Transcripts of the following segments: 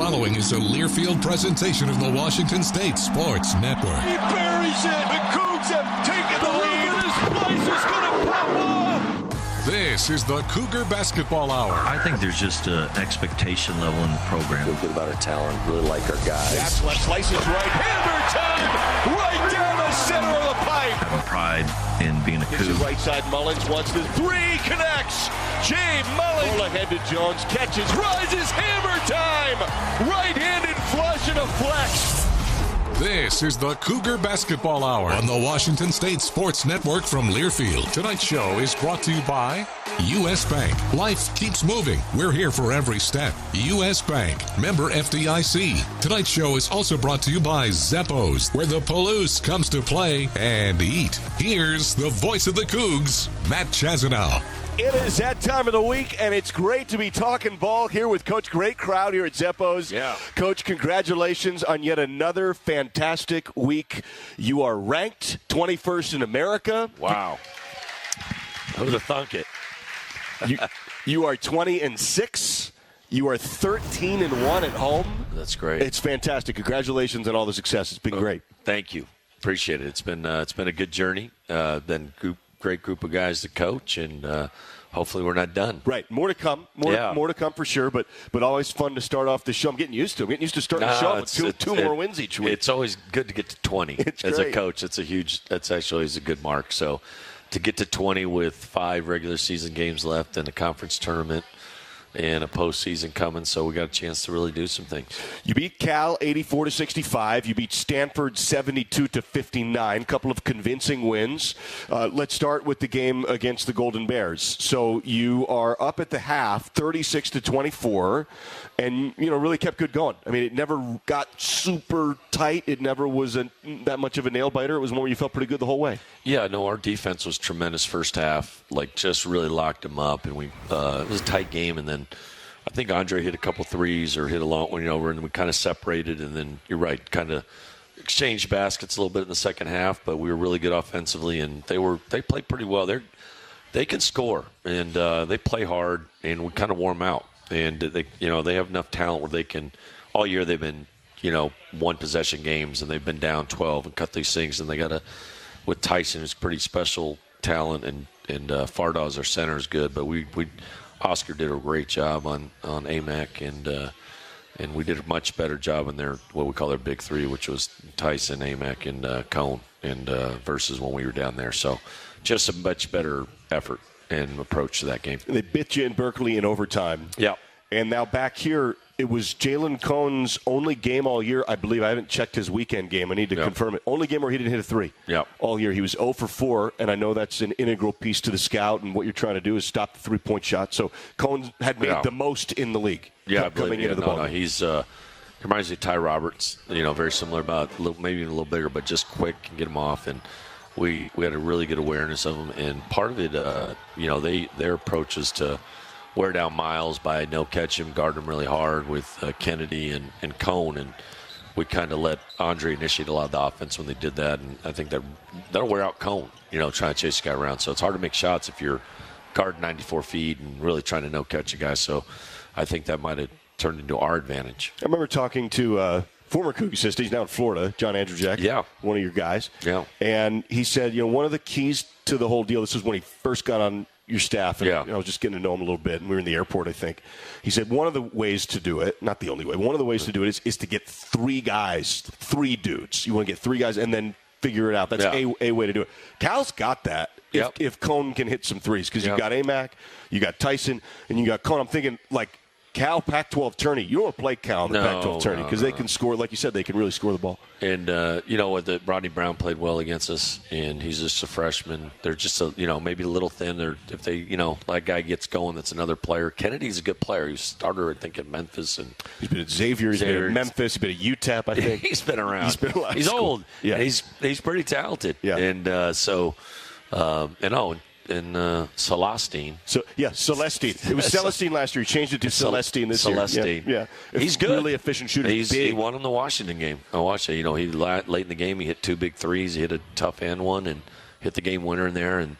following is a Learfield presentation of the Washington State Sports Network. He buries it. The Cougs have taken the lead. This place is going to pop off. This is the Cougar Basketball Hour. I think there's just an expectation level in the program. Feel good about our talent. Really like our guys. That's left, slices right. Hammer time. Right down the center of the pipe. I have a pride in being a Cougar. Right side, Mullins wants the three, connects. Jay Mullins. Ball ahead to Jones, catches, rises, hammer time. Right-handed flush and a flex. This is the Cougar Basketball Hour on the Washington State Sports Network from Learfield. Tonight's show is brought to you by U.S. Bank. Life keeps moving. We're here for every step. U.S. Bank. Member FDIC. Tonight's show is also brought to you by Zeppos, where the Palouse comes to play and eat. Here's the voice of the Cougs, Matt Chazanow. It is that time of the week, and it's great to be talking ball here with Coach. Great crowd here at Zeppos. Yeah. Coach, congratulations on yet another fantastic week. You are ranked 21st in America. Wow. Who'd have thunk it? You are 20-6. You are 13-1 at home. That's great. It's fantastic. Congratulations on all the success. It's been great. Thank you. Appreciate it. It's been a good journey. Great group of guys to coach, and hopefully we're not done. Right. More to come. More to come for sure, but always fun to start off the show. I'm getting used to starting the show with two more wins each week. It's always good to get to 20 as a coach. That's actually a good mark. So to get to 20 with 5 regular season games left and a conference tournament and a postseason coming, so we got a chance to really do some things. You beat Cal 84-65. You beat Stanford 72-59. Couple of convincing wins. Let's start with the game against the Golden Bears. So you are up at the half, 36-24, and really kept good going. I mean, it never got super tight. It never was that much of a nail biter. It was more you felt pretty good the whole way. Yeah, no, our defense was tremendous first half. Just really locked them up, and it was a tight game, and then I think Andre hit a couple threes or hit a long one over, and we kind of separated, and then you're right, kind of exchanged baskets a little bit in the second half, but we were really good offensively, and they played pretty well. They can score, and they play hard, and we kind of wore them out. And they have enough talent where they can. All year they've been one possession games, and they've been down 12 and cut these things, and they got with Tyson, who's pretty special talent, and Fardaz, our center, is good, but Oscar did a great job on AMAC, and we did a much better job in what we call their big three, which was Tyson, AMAC, and Cone, and versus when we were down there. So just a much better effort and approach to that game. They bit you in Berkeley in overtime. Yeah. And now back here, it was Jalen Cone's only game all year, I believe. I haven't checked his weekend game. I need to confirm it. Only game where he didn't hit a three all year. He was 0 for 4, and I know that's an integral piece to the scout, and what you're trying to do is stop the three-point shot. So Cone had made the most in the league coming into the ball. He's reminds me of Ty Roberts, very similar, maybe even a little bigger, but just quick and get him off. And we had a really good awareness of him. And part of it, their approach is to wear down Miles by no-catch him, guard him really hard with Kennedy and Cone, and we kind of let Andre initiate a lot of the offense when they did that, and I think that'll wear out Cone, trying to chase a guy around. So it's hard to make shots if you're guarding 94 feet and really trying to no-catch a guy. So I think that might have turned into our advantage. I remember talking to former Cougar assistant, he's now in Florida, John Andrzejek, one of your guys. Yeah. And he said, one of the keys to the whole deal, this was when he first got on your staff, and I was just getting to know him a little bit, and we were in the airport, I think. He said one of the ways to do it, not the only way, one of the ways to do it is to get 3 dudes. You want to get 3 guys and then figure it out. That's a way to do it. Cal's got that if Cone can hit some threes, because you got AMAC, you got Tyson, and you got Cone. I'm thinking, Cal Pac-12 tourney. You don't want to play Cal in the Pac-12 tourney because they can score, like you said, they can really score the ball. And, Rodney Brown played well against us, and he's just a freshman. They're just, maybe a little thin. Or if they, that guy gets going, that's another player. Kennedy's a good player. He was a starter, I think, at Memphis. And he's been at Xavier. He's been at Memphis. He's been at UTEP, I think. He's been around. He's been a lot. He's old. Yeah. He's pretty talented. Yeah. And and Celestine. Celestine. It was Celestine last year. He changed it to Celestine this year. Yeah. He's good. Really efficient shooter. He won in the Washington game. I watched it. He late in the game, he hit 2 big threes. He hit a tough end one and hit the game winner in there. And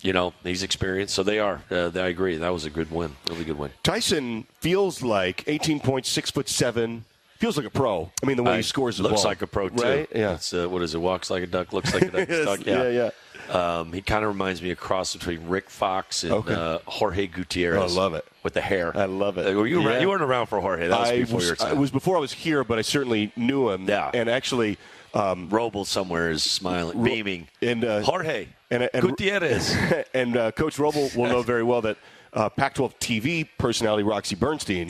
he's experienced, so they are. I agree. That was a good win, really good win. Tyson feels like 18 points, 6'7". Feels like a pro. I mean, the way he scores the ball. Looks like a pro, too. Right? Yeah. It's, what is it? Walks like a duck, looks like a duck. Yeah. He kind of reminds me of a cross between Rick Fox and Jorge Gutierrez. Oh, I love it. With the hair. I love it. You weren't around for Jorge. That was before your time. It was before I was here, but I certainly knew him. Yeah. And actually... Roble somewhere is smiling, beaming. And Jorge and Gutierrez. And Coach Roble will know very well that Pac-12 TV personality Roxy Bernstein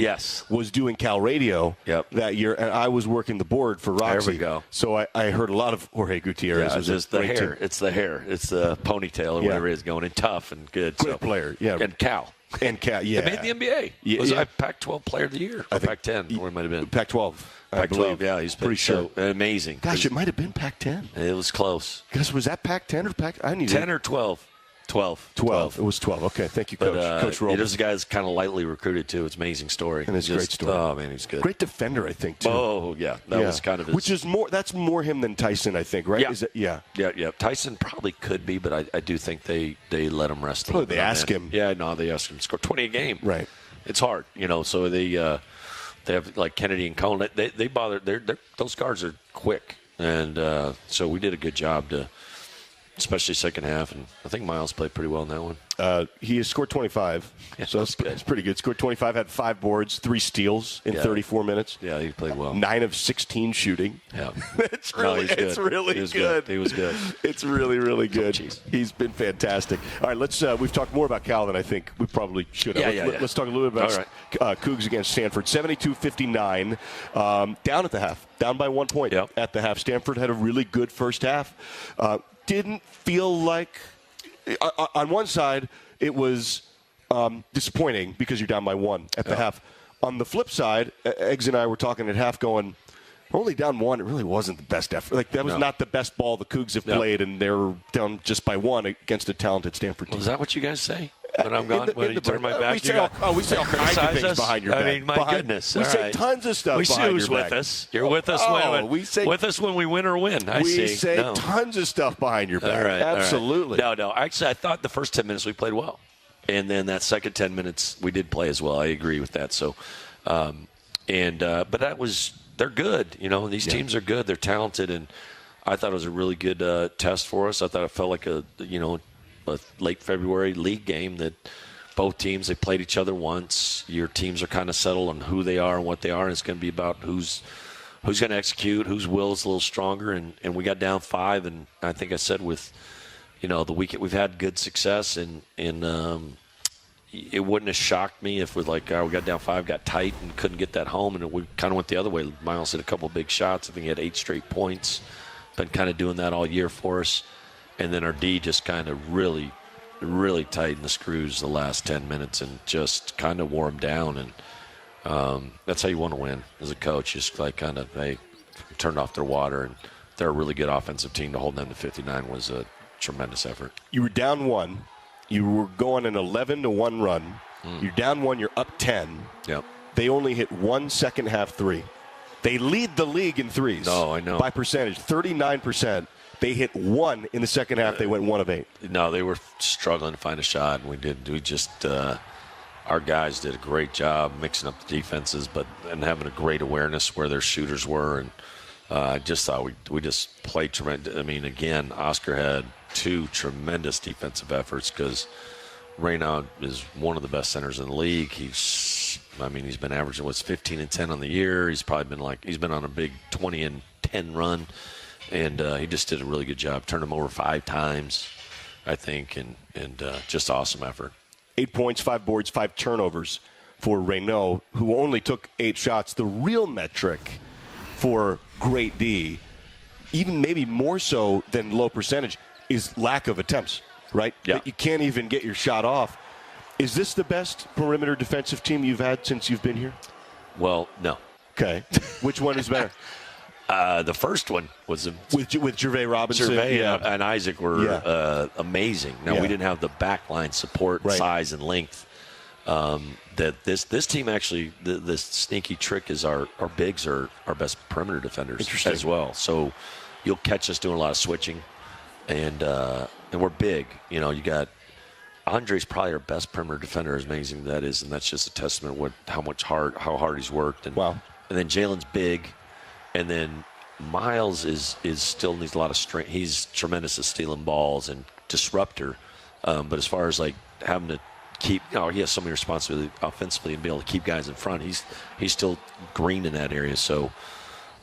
was doing Cal Radio that year, and I was working the board for Roxy. There we go. So I heard a lot of Jorge Gutierrez. Yeah, it's the hair. It's the hair. It's the ponytail or whatever it is going in, tough and good. Great player, yeah. And Cal. And Cal, yeah. It made the NBA. Was I Pac-12 Player of the Year? Or Pac-10, or it might have been. Pac-12. Pac-12, yeah. He's pretty sure. Amazing. Gosh, it might have been Pac-10. It was close. Because was that Pac-10 or Pac? I need 10 or 12. 12. It was 12. Okay, thank you, Coach. Coach Roble. There's a guy that's kind of lightly recruited, too. It's an amazing story. And it's a great story. Oh, man, he's good. Great defender, I think, too. Oh, yeah. That was kind of his. Which is that's more him than Tyson, I think, right? Yeah. Yeah. Tyson probably could be, but I do think they let him rest a little bit. They ask him. Yeah, no, they ask him to score 20 a game. Right. It's hard, so they have, like, Kennedy and Cohen. They bother. Those guards are quick. And so we did a good job especially second half, and I think Miles played pretty well in that one. He has scored 25, so that's pretty good. Scored 25, had 5 boards, 3 steals in 34 minutes. Yeah, he played well. 9 of 16 shooting. Yeah, it's really good. He was good. It's really, really good. Oh, he's been fantastic. All right, let's. We've talked more about Cal than I think we probably should have. Let's talk a little bit about Cougs against Stanford. 72-59, down at the half, down by 1 point at the half. Stanford had a really good first half. Didn't feel like, on one side, it was disappointing because you're down by 1 at the half. On the flip side, Eggs and I were talking at half going, we're only down 1. It really wasn't the best effort. Like, that was not the best ball the Cougs have played, and they're down just by 1 against a talented Stanford team. Is that what you guys say? When I'm gone, when you turn my back, we say all kinds of things behind your back. I mean, my goodness. We say tons of stuff behind your back. With us. You're with us with us when we win or win. We say tons of stuff behind your back. Absolutely. No. Actually, I thought the first 10 minutes we played well. And then that second 10 minutes we did play as well. I agree with that. So, but that was – they're good. These teams are good. They're talented. And I thought it was a really good test for us. I thought it felt like a late February league game that both teams, they played each other once. Your teams are kind of settled on who they are and what they are, and it's going to be about who's going to execute, whose will is a little stronger. And we got down 5, and I think I said with the weekend we've had good success, and it wouldn't have shocked me if we we got down 5, got tight, and couldn't get that home, and we kind of went the other way. Miles hit a couple of big shots. I think he had 8 straight points. Been kind of doing that all year for us. And then our D just kind of really, really tightened the screws the last 10 minutes and just kind of wore them down. And that's how you want to win as a coach. Just they turned off their water, and they're a really good offensive team. To hold them to 59 was a tremendous effort. You were down 1. You were going an 11-1 run. You're down 1. You're up 10. Yep. They only hit 1 second half 3. They lead the league in threes. Oh, I know. By percentage, 39%. They hit 1 in the second half. They went 1 of 8. No, they were struggling to find a shot. We just our guys did a great job mixing up the defenses, and having a great awareness where their shooters were. And I just thought we just played tremendous. I mean, again, Oscar had 2 tremendous defensive efforts because Reynaud is one of the best centers in the league. He's been averaging 15 and 10 on the year. He's probably been on a big 20 and 10 run. And he just did a really good job. Turned him over 5 times, I think, and just awesome effort. 8 points, 5 boards, 5 turnovers for Reynaud, who only took 8 shots. The real metric for great D, even maybe more so than low percentage, is lack of attempts, right? Yeah. You can't even get your shot off. Is this the best perimeter defensive team you've had since you've been here? Well, no. Okay. Which one is better? The first one was with Gervais Robinson. Gervais and Isaac were amazing. Now, we didn't have the backline support, size, and length. That this team actually, this sneaky trick is our bigs are our best perimeter defenders as well. So you'll catch us doing a lot of switching, and we're big. You got Andre's probably our best perimeter defender, as amazing as that is, and that's just a testament to how hard he's worked. And, wow. And then Jalen's big, and then Miles is still needs a lot of strength. He's tremendous at stealing balls and disruptor. But as far as like having to keep, he has so many responsibility offensively and be able to keep guys in front. He's still green in that area. So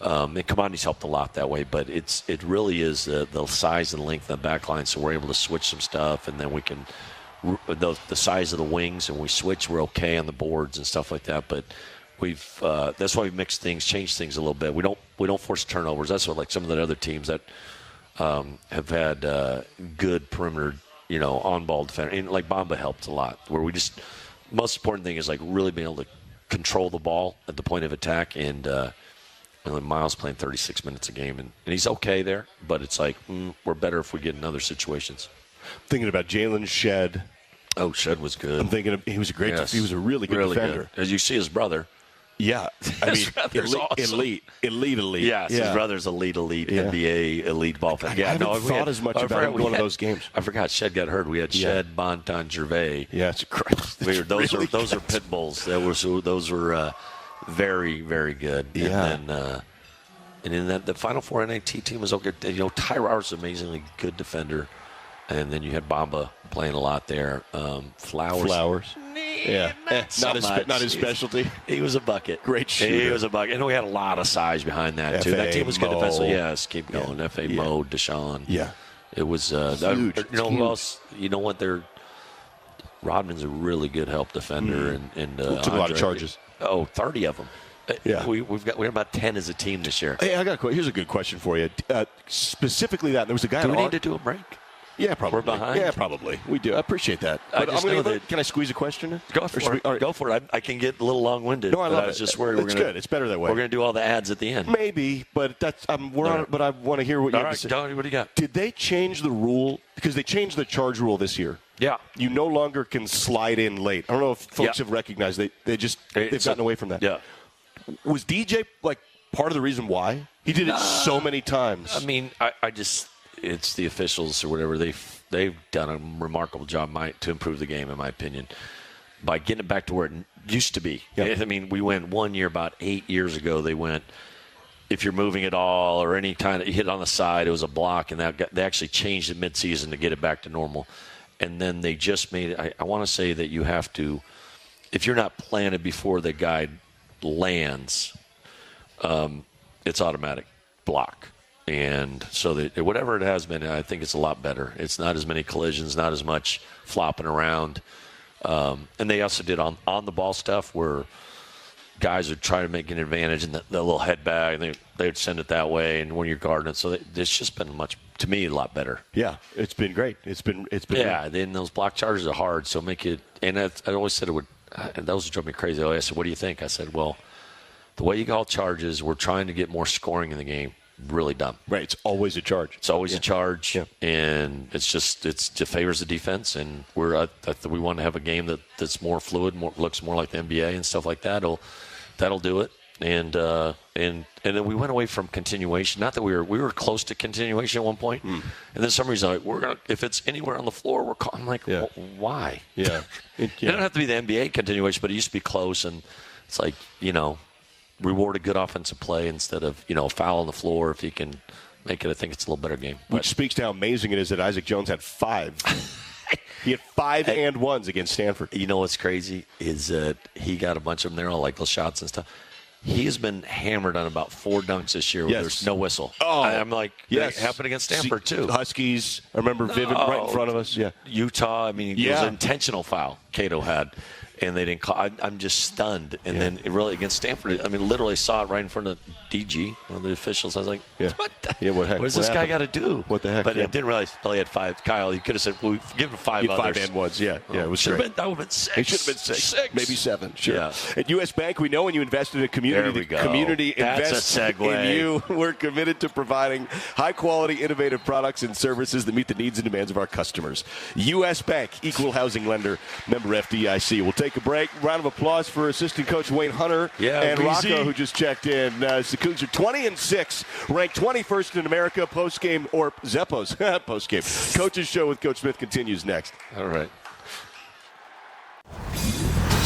and Kamani's helped a lot that way. But it really is the size and length of the back line. So we're able to switch some stuff, and then we can the size of the wings, and we switch. We're okay on the boards and stuff like that. But that's why we mix things, change things a little bit. We don't force turnovers. That's what like some of the other teams that have had good perimeter, on-ball defender. And like Bamba helped a lot. Where most important thing is like really being able to control the ball at the point of attack. And Miles playing 36 minutes a game, and he's okay there. But it's like we're better if we get in other situations. Thinking about Jalen Shed. Oh, Shed was good. I'm thinking he was he was a really good defender. Good. As you see his brother. Yeah, I mean, elite. Yes, his brother's elite, NBA elite ball fan. I haven't thought as much about one of those games. I forgot Shed got hurt. We had Shed, Bonton, Gervais. Yeah, it's crazy. Those are pit bulls. Those were very, very good. Yeah. And then the Final Four NAT team was okay. Tyra's an amazingly good defender. And then you had Bamba playing a lot there. Flowers. Yeah. Not his specialty. He was a bucket. Great shooter. He was a bucket. And we had a lot of size behind that, too. That team was good defensively. Yes, keep going. F.A. Mo, Deshaun. Yeah. It was huge. Who else? You know what? Rodman's a really good help defender. And took a lot of charges. 30 of them. Yeah. We're about 10 as a team this year. Hey, here's a good question for you. Specifically that. There was a guy Do we need to do a break? Yeah, probably. We're behind? Yeah, probably. We do. I appreciate that. But can I squeeze a question in? Go for it. Right. Go for it. I can get a little long-winded. No, I love it. I was just worried. It's good. It's better that way. We're going to do all the ads at the end. Maybe, but that's we're on it. But I want to hear what you have to say. What do you got? Did they change the rule? Because they changed the charge rule this year. Yeah. You no longer can slide in late. I don't know if folks have recognized they've gotten away from that. Yeah. Was DJ like part of the reason why? He did it so many times. I mean, it's the officials or whatever. They've done a remarkable job to improve the game, in my opinion, by getting it back to where it used to be. Yep. I mean, we went 1 year, about 8 years ago, they went, if you're moving at all or any time that you hit on the side, it was a block, and they actually changed it midseason to get it back to normal. And then they just made it, I want to say that you have to, if you're not planted before the guy lands, it's automatic block. And so whatever it has been, I think it's a lot better. It's not as many collisions, not as much flopping around. And they also did on the ball stuff where guys would try to make an advantage and the little head bag, and they would send it that way, and when you're guarding it. So it's just been to me, a lot better. Yeah, it's been great. It's been yeah. Then those block charges are hard, so make it. And I always said it would. And those drove me crazy. I said, "What do you think?" I said, "Well, the way you call charges, we're trying to get more scoring in the game. Really dumb. Right. It's always a charge. It's always a charge, and it favors the defense. And we want to have a game that's more fluid, looks more like the NBA and stuff like that. That'll do it. And then we went away from continuation. Not that we were close to continuation at one point, and then some reason if it's anywhere on the floor, I'm like, well, why? Yeah. It don't have to be the NBA continuation, but it used to be close, and it's like reward a good offensive play instead of foul on the floor. If you can make it, I think it's a little better game. Which speaks to how amazing it is that Isaac Jones had 5. He had 5 and 1s against Stanford. You know what's crazy is that he got a bunch of them. They're all like little shots and stuff. He has been hammered on about 4 dunks this year where there's no whistle. Oh, I'm like, it happened against Stanford too. Huskies, I remember Vivid right in front of us. Yeah, Utah. I mean, it was an intentional foul Cato had. And they didn't call. I'm just stunned. And then it really against Stanford, I mean, literally saw it right in front of DG, one of the officials. I was like, what the what heck? What does this guy got to do? What the heck? But I didn't realize he had 5. Kyle, you could have said, well, give him 5 others. 5 and 1s, yeah. It was great. That would have been 6. It should have been 6. Maybe 7, sure. Yeah. At U.S. Bank, we know when you invest in a community, there we go. Community That's invests a segue. in you. We're committed to providing high-quality, innovative products and services that meet the needs and demands of our customers. U.S. Bank, equal housing lender, member FDIC. We'll take a break. Round of applause for assistant coach Wayne Hunter and Rocco, who just checked in. The Cougs are 20-6, ranked 21st in America. Post-game, or Zeppo's post-game. Coach's Show with Coach Smith continues next. All right.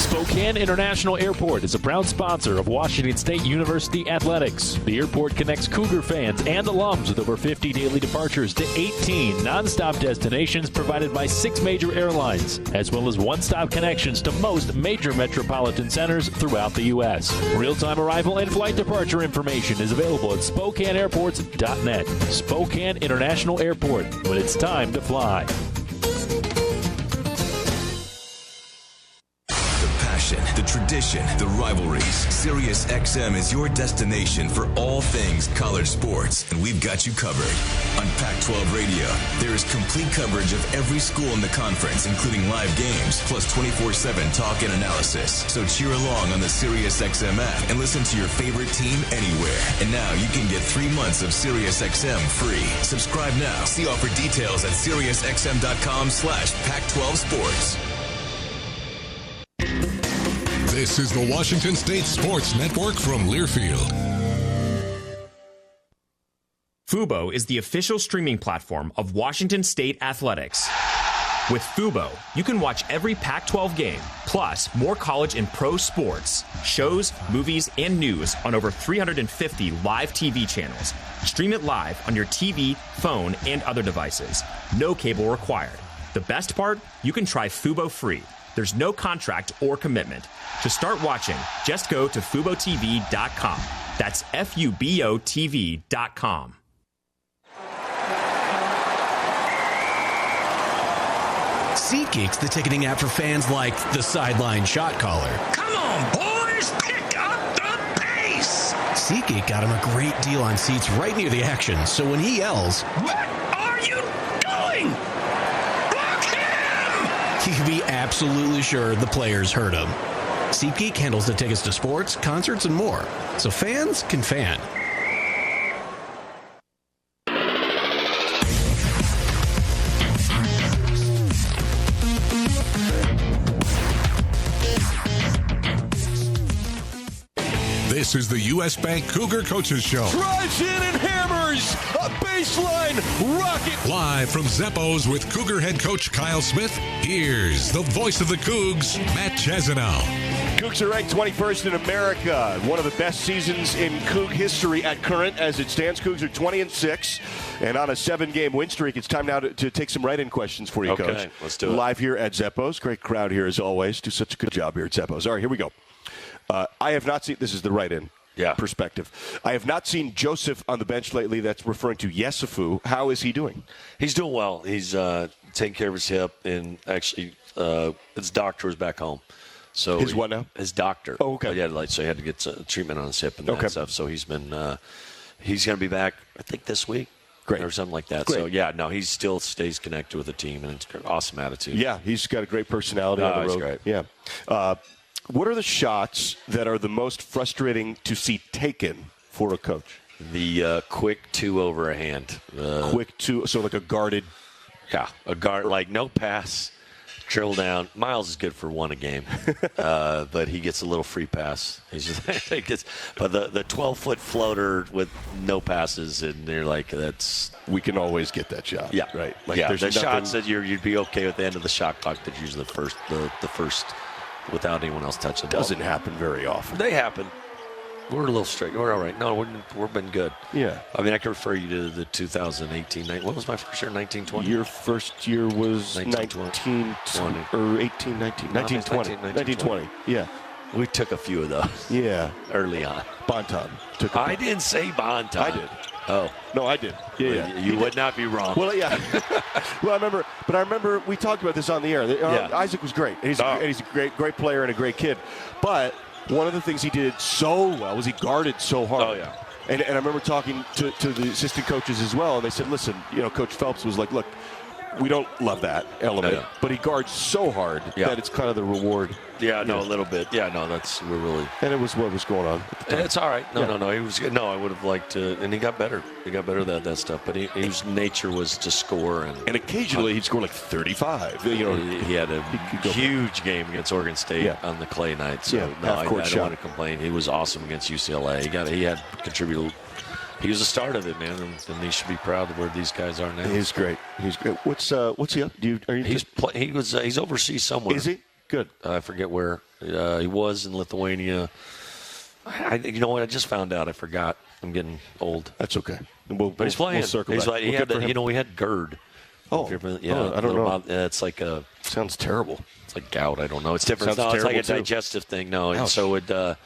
Spokane International Airport is a proud sponsor of Washington State University Athletics. The airport connects Cougar fans and alums with over 50 daily departures to 18 nonstop destinations provided by 6 major airlines, as well as one-stop connections to most major metropolitan centers throughout the U.S. Real-time arrival and flight departure information is available at SpokaneAirports.net. Spokane International Airport, when it's time to fly. The tradition, the rivalries. SiriusXM is your destination for all things college sports, and we've got you covered. On Pac-12 Radio, there is complete coverage of every school in the conference, including live games, plus 24/7 talk and analysis. So cheer along on the SiriusXM app and listen to your favorite team anywhere. And now you can get 3 months of SiriusXM free. Subscribe now. See offer details at SiriusXM.com/Pac-12 Sports. This is the Washington State Sports Network from Learfield. Fubo is the official streaming platform of Washington State Athletics. With Fubo, you can watch every Pac-12 game, plus more college and pro sports, shows, movies, and news on over 350 live TV channels. Stream it live on your TV, phone, and other devices. No cable required. The best part? You can try Fubo free. There's no contract or commitment. To start watching, just go to FuboTV.com. That's FUBOTV.com. SeatGeek's the ticketing app for fans like the sideline shot caller. Come on, boys, pick up the pace! SeatGeek got him a great deal on seats right near the action, so when he yells, "What are you doing? Block him!" he can be absolutely sure the players heard him. SeatGeek handles the tickets to sports, concerts, and more, so fans can fan. This is the U.S. Bank Cougar Coaches Show. Drives in and hammers a baseline rocket. Live from Zeppo's with Cougar head coach Kyle Smith, here's the voice of the Cougs, Matt Chazanow. Cougs are ranked 21st in America. One of the best seasons in Coug history at current as it stands. Cougs are 20-6 and on a 7-game win streak. It's time now to take some write-in questions for you, Coach. Okay, let's do it. Live here at Zeppo's. Great crowd here as always. Do such a good job here at Zeppo's. All right, here we go. I have not seen, this is the write-in perspective. I have not seen Joseph on the bench lately. That's referring to Yesufu. How is he doing? He's doing well. He's taking care of his hip, and actually his doctor is back home. So his what now? His doctor. Oh, okay. So he had to get treatment on his hip and that stuff. So he's been he's going to be back, I think, this week. Great. Or something like that. Great. So, yeah, no, he still stays connected with the team, and it's an awesome attitude. Yeah, he's got a great personality on the road. He's great. Yeah. What are the shots that are the most frustrating to see taken for a coach? The quick 2 over a hand. Quick 2, so like a guarded. Yeah, a guard, like no pass, drill down. Miles is good for 1 a game, but he gets a little free pass. He's just, but the 12-foot floater with no passes, and they're like, that's. We can always get that shot. Yeah, right. Like there's the shots that you'd be okay with the end of the shot clock. That's usually the first. Without anyone else touching the ball. Doesn't happen very often. They happen. We're a little straight. We're all right. No, we've been good. Yeah. I mean, I can refer you to the 2018. What was my first year? 1920. Your first year was 1920 or 18, 19, 1920. 1920. Yeah. We took a few of those. Yeah. Early on. Bonton. I didn't say Bonton. I did. Oh. No, I did. Yeah. You would not be wrong. Well, yeah. Well, I remember we talked about this on the air. Isaac was great. He's a great player and a great kid. But one of the things he did so well was he guarded so hard. Oh, yeah. And I remember talking to the assistant coaches as well, and they said, listen, Coach Phelps was like, look, we don't love that element, but he guards so hard that it's kind of the reward. Yeah, no, a little bit. Yeah, no, we're really. And it was what was going on. It's all right. No, he was good. No, I would have liked to, and he got better. He got better at that stuff. But his nature was to score, and occasionally he'd score like 35. He had a huge game against Oregon State on the clay night. So I don't want to complain. He was awesome against UCLA. He had contributed. He was the start of it, man, and he should be proud of where these guys are now. He's great. He's great. What's he up? He's overseas somewhere. Is he? Good. I forget where. He was in Lithuania. You know what? I just found out. I forgot. I'm getting old. That's okay. But he's playing. We'll circle he's back. like, we had GERD. Oh, I don't know. It's like a. Sounds terrible. It's like gout. I don't know. It's different. Sounds it's like a too. digestive thing. No, and so it.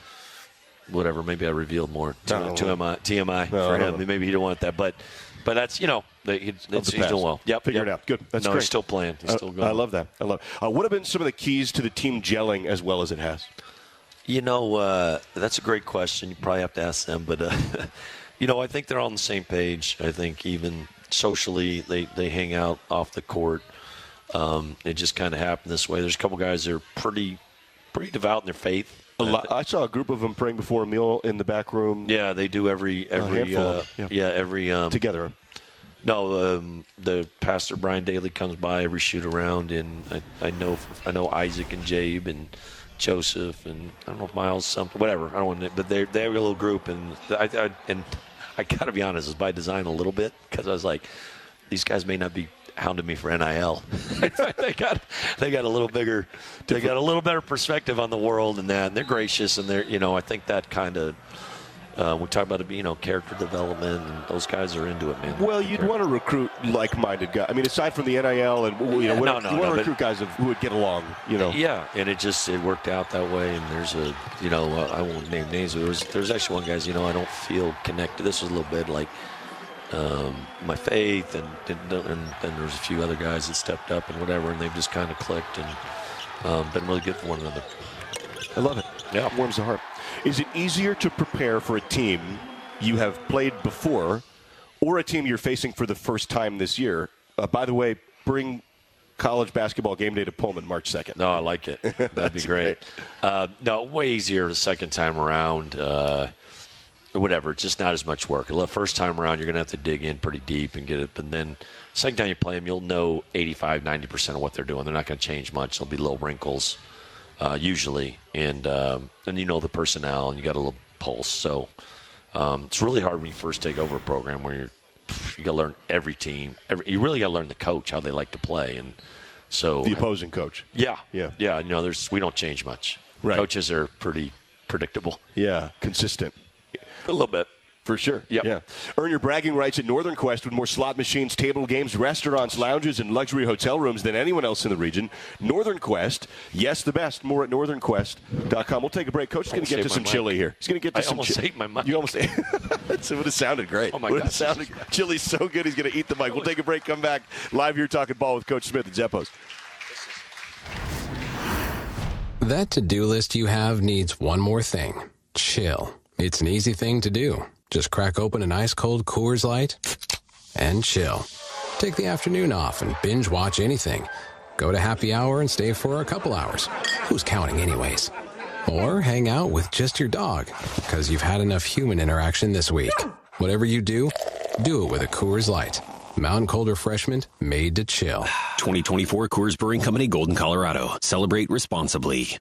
Whatever. Maybe I revealed more. TMI for him. Maybe he didn't want that, but that's he's doing well. Yep. Figure it out. Good. That's great. He's still playing. He's still going. I love that. What have been some of the keys to the team gelling as well as it has? That's a great question. You probably have to ask them, but I think they're all on the same page. I think even socially, they hang out off the court. It just kind of happened this way. There's a couple guys that are pretty devout in their faith. I saw a group of them praying before a meal in the back room. Yeah, they do every together. No, the pastor Brian Daly comes by every shoot around, and I know Isaac and Jabe and Joseph and I don't know if Miles something whatever. I don't want to, but they're a little group, and I got to be honest, it's by design a little bit because I was like, these guys may not be hounding me for NIL. they got a little bigger, they got a little better perspective on the world and that, and they're gracious, and they're I think that kind of. We talk about it, character development, and those guys are into it, man. Well, you'd want to recruit like-minded guys. I mean, aside from the NIL, and you want to recruit guys who would get along. Yeah, and it worked out that way. And there's I won't name names. There's actually one guy, I don't feel connected. This was a little bit like my faith, and then there's a few other guys that stepped up and whatever, and they've just kind of clicked and been really good for one another. I love it. Yeah, it warms the heart. Is it easier to prepare for a team you have played before or a team you're facing for the first time this year? By the way, bring college basketball game day to Pullman March 2nd. No, I like it. That'd be great. No, way easier the second time around. Whatever, it's just not as much work. The first time around, you're going to have to dig in pretty deep and get it. But then second time you play them, you'll know 85-90% of what they're doing. They're not going to change much. There'll be little wrinkles. Usually, and the personnel, and you got a little pulse. So it's really hard when you first take over a program where you got to learn every team. You really got to learn the coach, how they like to play, and so the opposing coach. Yeah. We don't change much. Right. Coaches are pretty predictable. Yeah, consistent. A little bit. For sure. Yep. Yeah. Earn your bragging rights at Northern Quest with more slot machines, table games, restaurants, lounges, and luxury hotel rooms than anyone else in the region. Northern Quest, yes, the best. More at northernquest.com. We'll take a break. Coach is going to get to some chili here. He's going to get to some chili. I almost ate my mic. You almost ate. It would have sounded great. Oh, my God. Chili's so good, he's going to eat the mic. We'll take a break, come back. Live here talking ball with Coach Smith at Zeppos. That to-do list you have needs one more thing. Chill. It's an easy thing to do. Just crack open an ice-cold Coors Light and chill. Take the afternoon off and binge watch anything. Go to happy hour and stay for a couple hours. Who's counting anyways? Or hang out with just your dog because you've had enough human interaction this week. Whatever you do it with a Coors Light. Mountain Cold Refreshment made to chill. 2024 Coors Brewing Company, Golden, Colorado. Celebrate responsibly.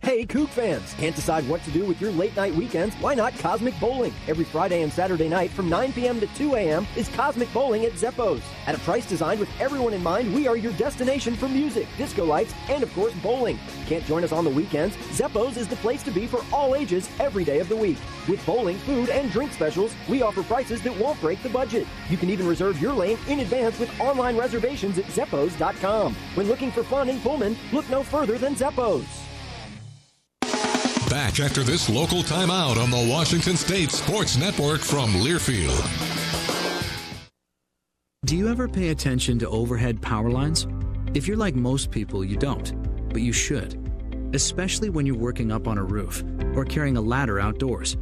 Hey, Coug fans! Can't decide what to do with your late-night weekends? Why not Cosmic Bowling? Every Friday and Saturday night from 9 p.m. to 2 a.m. is Cosmic Bowling at Zeppos. At a price designed with everyone in mind, we are your destination for music, disco lights, and, of course, bowling. Can't join us on the weekends? Zeppos is the place to be for all ages every day of the week. With bowling, food, and drink specials, we offer prices that won't break the budget. You can even reserve your lane in advance with online reservations at Zeppos.com. When looking for fun in Pullman, look no further than Zeppos. Back after this local timeout on the Washington State Sports Network from Learfield. Do you ever pay attention to overhead power lines? If you're like most people, you don't, but you should, especially when you're working up on a roof or carrying a ladder outdoors.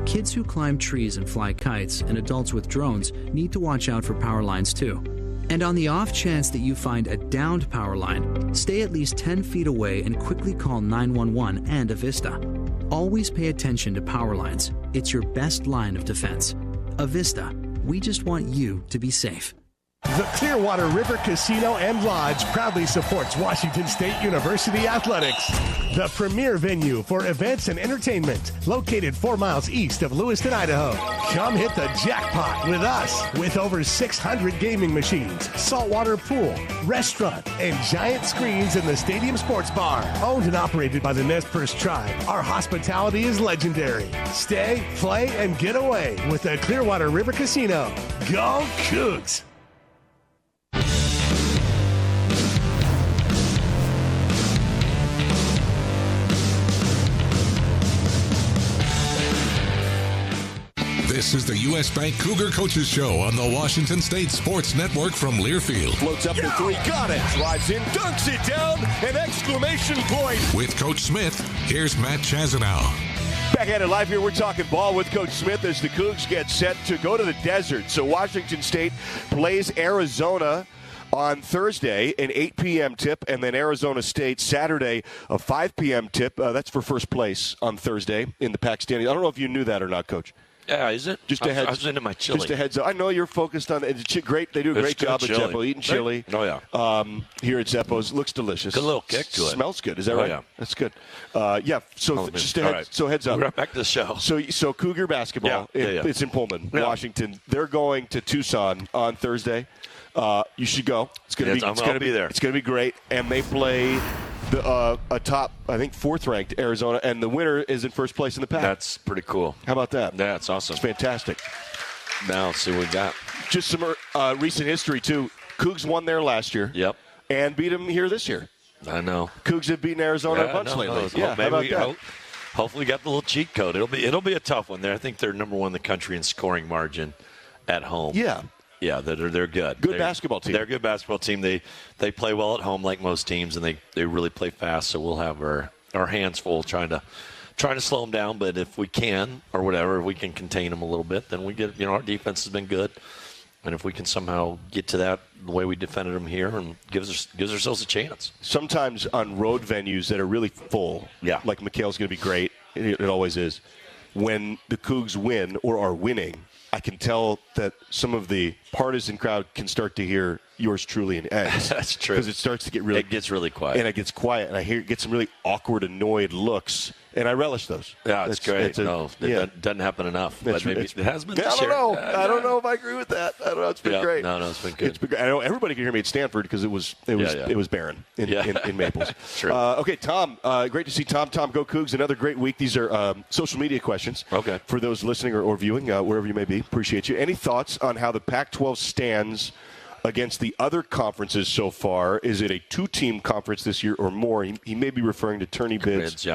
Kids who climb trees and fly kites and adults with drones need to watch out for power lines too. And on the off chance that you find a downed power line, stay at least 10 feet away and quickly call 911 and Avista. Always pay attention to power lines. It's your best line of defense. Avista, we just want you to be safe. The Clearwater River Casino and Lodge proudly supports Washington State University Athletics, the premier venue for events and entertainment, located 4 miles east of Lewiston, Idaho. Come hit the jackpot with us, with over 600 gaming machines, saltwater pool, restaurant, and giant screens in the Stadium Sports Bar. Owned and operated by the Nez Perce Tribe, our hospitality is legendary. Stay, play, and get away with the Clearwater River Casino. Go Cougs! This is the U.S. Bank Cougar Coaches Show on the Washington State Sports Network from Learfield. Floats up to three, got it. Drives in, dunks it down, an exclamation point. With Coach Smith, here's Matt Chazanow. Back at it live here, we're talking ball with Coach Smith as the Cougs get set to go to the desert. So Washington State plays Arizona on Thursday, an 8 p.m. tip, and then Arizona State Saturday, a 5 p.m. tip. That's for first place on Thursday in the Pac standings. I don't know if you knew that or not, Coach. Yeah, is it? Just a heads, I was into my chili. Just a heads up. I know you're focused on it. Great. They do a great job at Zeppo. Eating chili. Oh, yeah. Here at Zeppo's. Looks delicious. Good little kick to it. Smells good. Is that right? Yeah. That's good. Yeah. So just a heads, so heads up. We're back to the show. So Cougar basketball. Yeah. It's in Pullman, Washington. They're going to Tucson on Thursday. You should go. It's going to be there. It's going to be great. And they play a top, I think, 4th-ranked Arizona, and the winner is in first place in the Pac. That's pretty cool. How about that? Yeah, it's awesome. It's fantastic. Now let's see what we got. Just some recent history, too. Cougs won there last year. Yep. And beat them here this year. I know. Cougs have beaten Arizona a bunch lately. Yeah, how about that? Hopefully we got the little cheat code. It'll be a tough one there. I think they're number one in the country in scoring margin at home. Yeah. Yeah, they're good. They're basketball team. They're a good basketball team. They play well at home like most teams, and they really play fast. So we'll have our hands full trying to slow them down. But if we can, or whatever, if we can contain them a little bit, then we get. Our defense has been good, and if we can somehow get to that the way we defended them here, and gives ourselves a chance. Sometimes on road venues that are really full, like McHale's going to be great. It always is. When the Cougs win or are winning, I can tell that some of the partisan crowd can start to hear yours truly in eggs. That's true. Because it starts to get really... It gets really quiet. And it gets quiet, and I get some really awkward, annoyed looks, and I relish those. Yeah, it's great. It doesn't happen enough. But maybe it has been this year. I don't know if I agree with that. I don't know. It's been great. No, it's been good. I know everybody can hear me at Stanford because it was barren in Maples. True. Okay, Tom. Great to see Tom. Tom, go Cougs. Another great week. These are social media questions. Okay. For those listening or viewing, wherever you may be. Appreciate you. Any thoughts on how the Pac-12 stands against the other conferences so far? Is it a 2-team conference this year or more? He may be referring to tourney bids,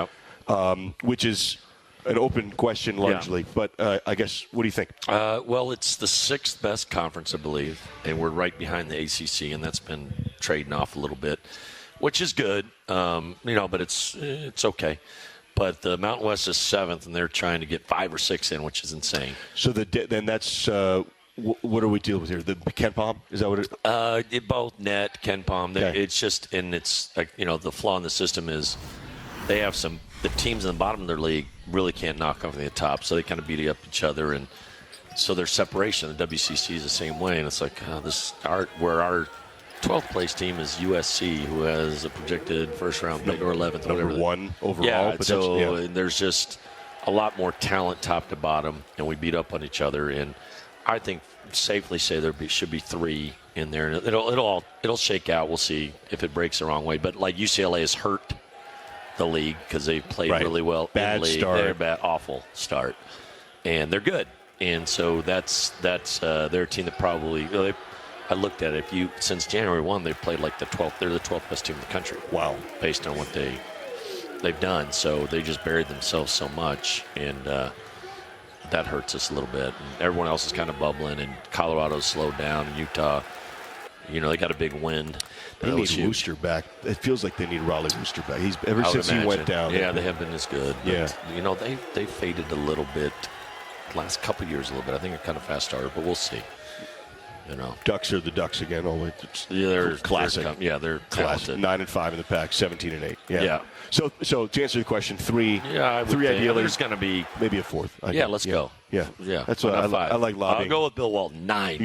which is an open question largely. But I guess, what do you think? Well, it's the 6th best conference, I believe, and we're right behind the ACC, and that's been trading off a little bit, which is good, but it's okay. But the Mountain West is 7th, and they're trying to get 5 or 6 in, which is insane. So then that's what are we dealing with here? The Ken Palm? Is that what it is? Both net, Ken Palm. Okay. It's just, and it's like, the flaw in the system is they have the teams in the bottom of their league really can't knock off the top, so they kind of beat up each other, and so there's separation. The WCC is the same way, and it's like where our 12th place team is USC, who has a projected first round pick or 11th, number 1 overall. Yeah, so there's just a lot more talent top to bottom, and we beat up on each other. And I think safely say should be 3 in there, and it'll shake out. We'll see if it breaks the wrong way. But like UCLA has hurt the league because they played really well in league. Start. They're a bad, awful start, and they're good. And so that's they're a team that probably. I looked at it. Since January 1, they've played like the 12th. They're the 12th best team in the country. Wow, based on what they've done. So they just buried themselves so much, and that hurts us a little bit. And everyone else is kind of bubbling, and Colorado's slowed down, and Utah, they got a big wind. They need Wooster back. It feels like they need Raleigh Wooster back. Ever since he went down. Yeah, they have been as good. But, they faded a little bit the last couple of years a little bit. I think they're kind of fast starter, but we'll see. Ducks are the Ducks again. They're classic. They're classic. 9-5 in the Pac, 17-8. Yeah. So to answer the question, three ideally. There's going to be maybe a fourth. Let's go. Yeah. That's what I like lobbying. I'll go with Bill Walton. 9.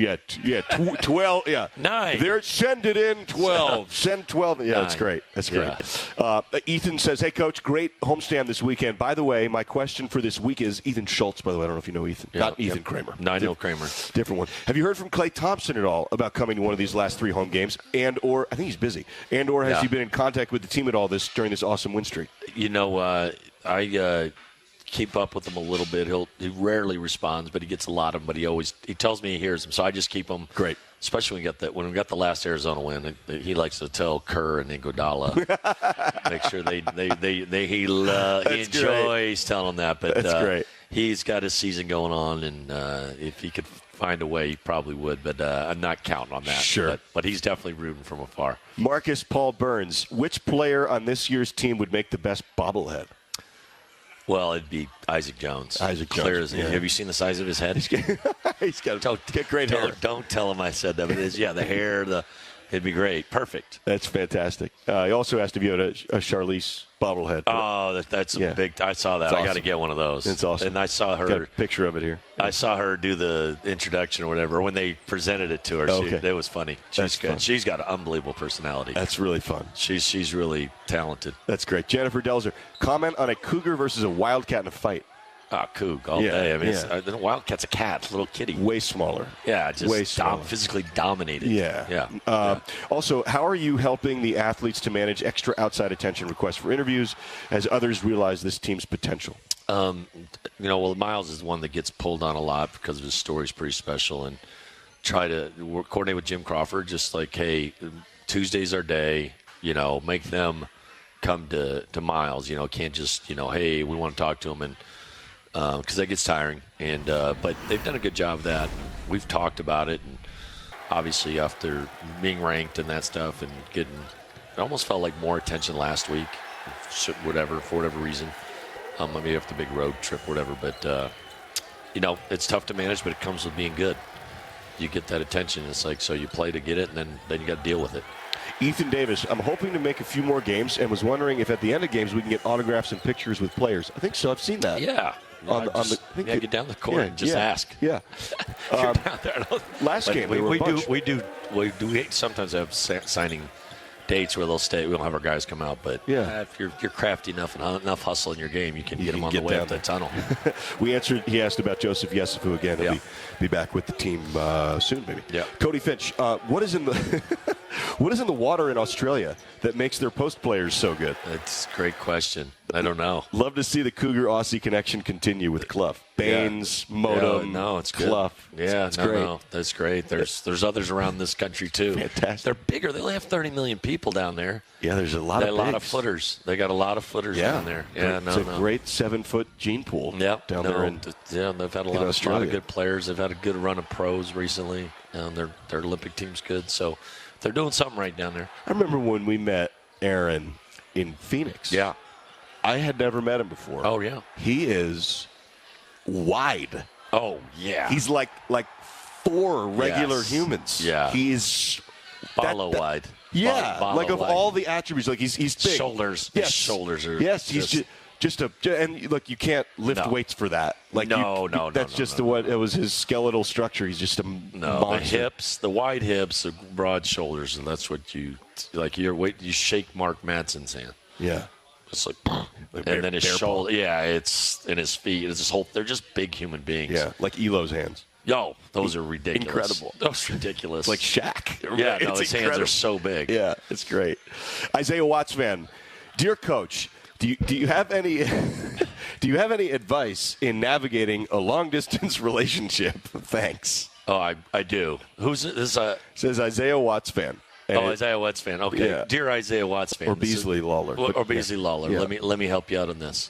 Yeah. 12. Yeah. 9. There, send it in 12. Send 12. Yeah, 9. That's great. That's great. Yeah. Ethan says, "Hey, Coach, great homestand this weekend. By the way, my question for this week is Ethan Schultz. By the way, I don't know if you know Ethan. Yeah. Not Ethan Kramer. 9-0 Kramer. Different one. Have you heard from Klay Thompson at all about coming to one of these last 3 home games? And/or I think he's busy. And/or has he been in contact with the team at all during this awesome win streak? I keep up with him a little bit. He rarely responds, but he gets a lot of them. But he tells me he hears them, so I just keep him. Great. Especially when we got the last Arizona win, he likes to tell Kerr and Iguodala, make sure he enjoys telling them that. But that's great. He's got his season going on, and if he could find a way, he probably would. But I'm not counting on that. Sure. But he's definitely rooting from afar. Marcus Paul Burns, which player on this year's team would make the best bobblehead? Well, it'd be Isaac Jones. Clear as Have you seen the size of his head? He's got great hair. Don't tell him I said that. But the hair, it'd be great. Perfect. That's fantastic. He also asked if you had a Charlize bobblehead. Oh, that's a big. I saw that. Awesome. I got to get one of those. It's awesome. And I saw her. Got a picture of it here. I saw her do the introduction or whatever when they presented it to her. It was funny. She's good. Fun. She's got an unbelievable personality. That's really fun. She's really talented. That's great. Jennifer Delzer, comment on a cougar versus a wildcat in a fight. Coug all day. I mean, the Wildcat's a cat, little kitty. Way smaller. Yeah, just physically dominated. Yeah. Also, how are you helping the athletes to manage extra outside attention requests for interviews as others realize this team's potential? Miles is the one that gets pulled on a lot because his story's pretty special, and try to coordinate with Jim Crawford, just like, hey, Tuesday's our day, make them come to Miles, can't just, hey, we want to talk to him, and because that gets tiring. And but they've done a good job of that. We've talked about it, and obviously after being ranked and that stuff and getting, it almost felt like more attention last week, for whatever reason. Maybe after the big road trip, whatever. But it's tough to manage, but it comes with being good. You get that attention. It's like, so you play to get it, and then you got to deal with it. Ethan Davis, I'm hoping to make a few more games and was wondering if at the end of games we can get autographs and pictures with players. I think so. I've seen that. Yeah. Get down the court and just ask. Yeah. Last game, we do sometimes have signing dates where they'll stay. We don't have our guys come out, but if you're crafty enough and enough hustle in your game, you can get them on the way up the tunnel. He asked about Joseph Yesufu again. He'll be back with the team soon, maybe. Yeah. Cody Finch, what is in the water in Australia that makes their post players so good? That's a great question. I don't know. Love to see the Cougar-Aussie connection continue with Clough. Baines, Modem, it's Clough. Yeah, that's great. There's others around this country, too. Fantastic. They're bigger. They only have 30 million people down there. Yeah, there's a lot of footers. They got a lot of footers down there. Yeah, it's a great 7-foot gene pool down there. They've had a lot of good players. They've had a good run of pros recently. Their Olympic team's good, so they're doing something right down there. I remember when we met Aaron in Phoenix. Yeah. I had never met him before. Oh, yeah. He is wide. Oh, yeah. He's like 4 regular humans. Yeah. He's wide. Yeah. Bala of wide. all the attributes, he's big. Shoulders. Yes. His shoulders are. Yes, he's just and look, you can't lift weights for that. That's just what it was. His skeletal structure. He's just a monster. The hips, the wide hips, the broad shoulders, and that's what you like. You shake Mark Madsen's hand. Yeah. It's like, and then his shoulder. Yeah, it's in his feet. It's his whole. They're just big human beings. Yeah, like Elo's hands. Yo, those are ridiculous. Incredible. Those are ridiculous. Like Shaq. Yeah, his hands are so big. Yeah, it's great. Isaiah Watts fan, dear Coach, do you have any advice in navigating a long distance relationship? Thanks. Oh, I do. Who's this? Says Isaiah Watts fan. Isaiah Watts fan. Okay, yeah. Dear Isaiah Watts fan. Or Beasley Lawler. Or Beasley Lawler. Yeah. Let me help you out on this.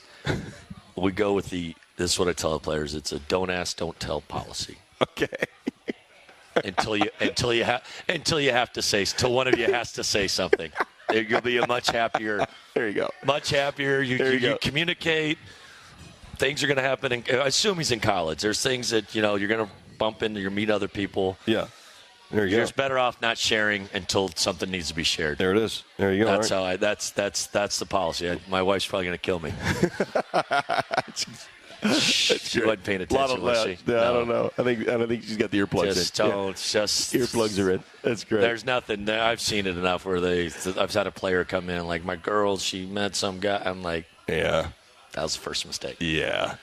We go with this is what I tell the players. It's a don't ask, don't tell policy. Okay. until you have to say, till one of you has to say something. You'll be a much happier. There you go. Much happier. You communicate. Things are going to happen. I assume he's in college. There's things that you're going to bump into. You meet other people. Yeah. There you go. You're just better off not sharing until something needs to be shared. There it is. There you go. That's how that's the policy. My wife's probably going to kill me. She wasn't paying attention, was she? No, I don't know. I think she's got the earplugs in. Just earplugs are in. That's great. There's nothing. I've seen it enough where I've had a player come in like, my girl, she met some guy. I'm like, yeah, that was the first mistake. Yeah.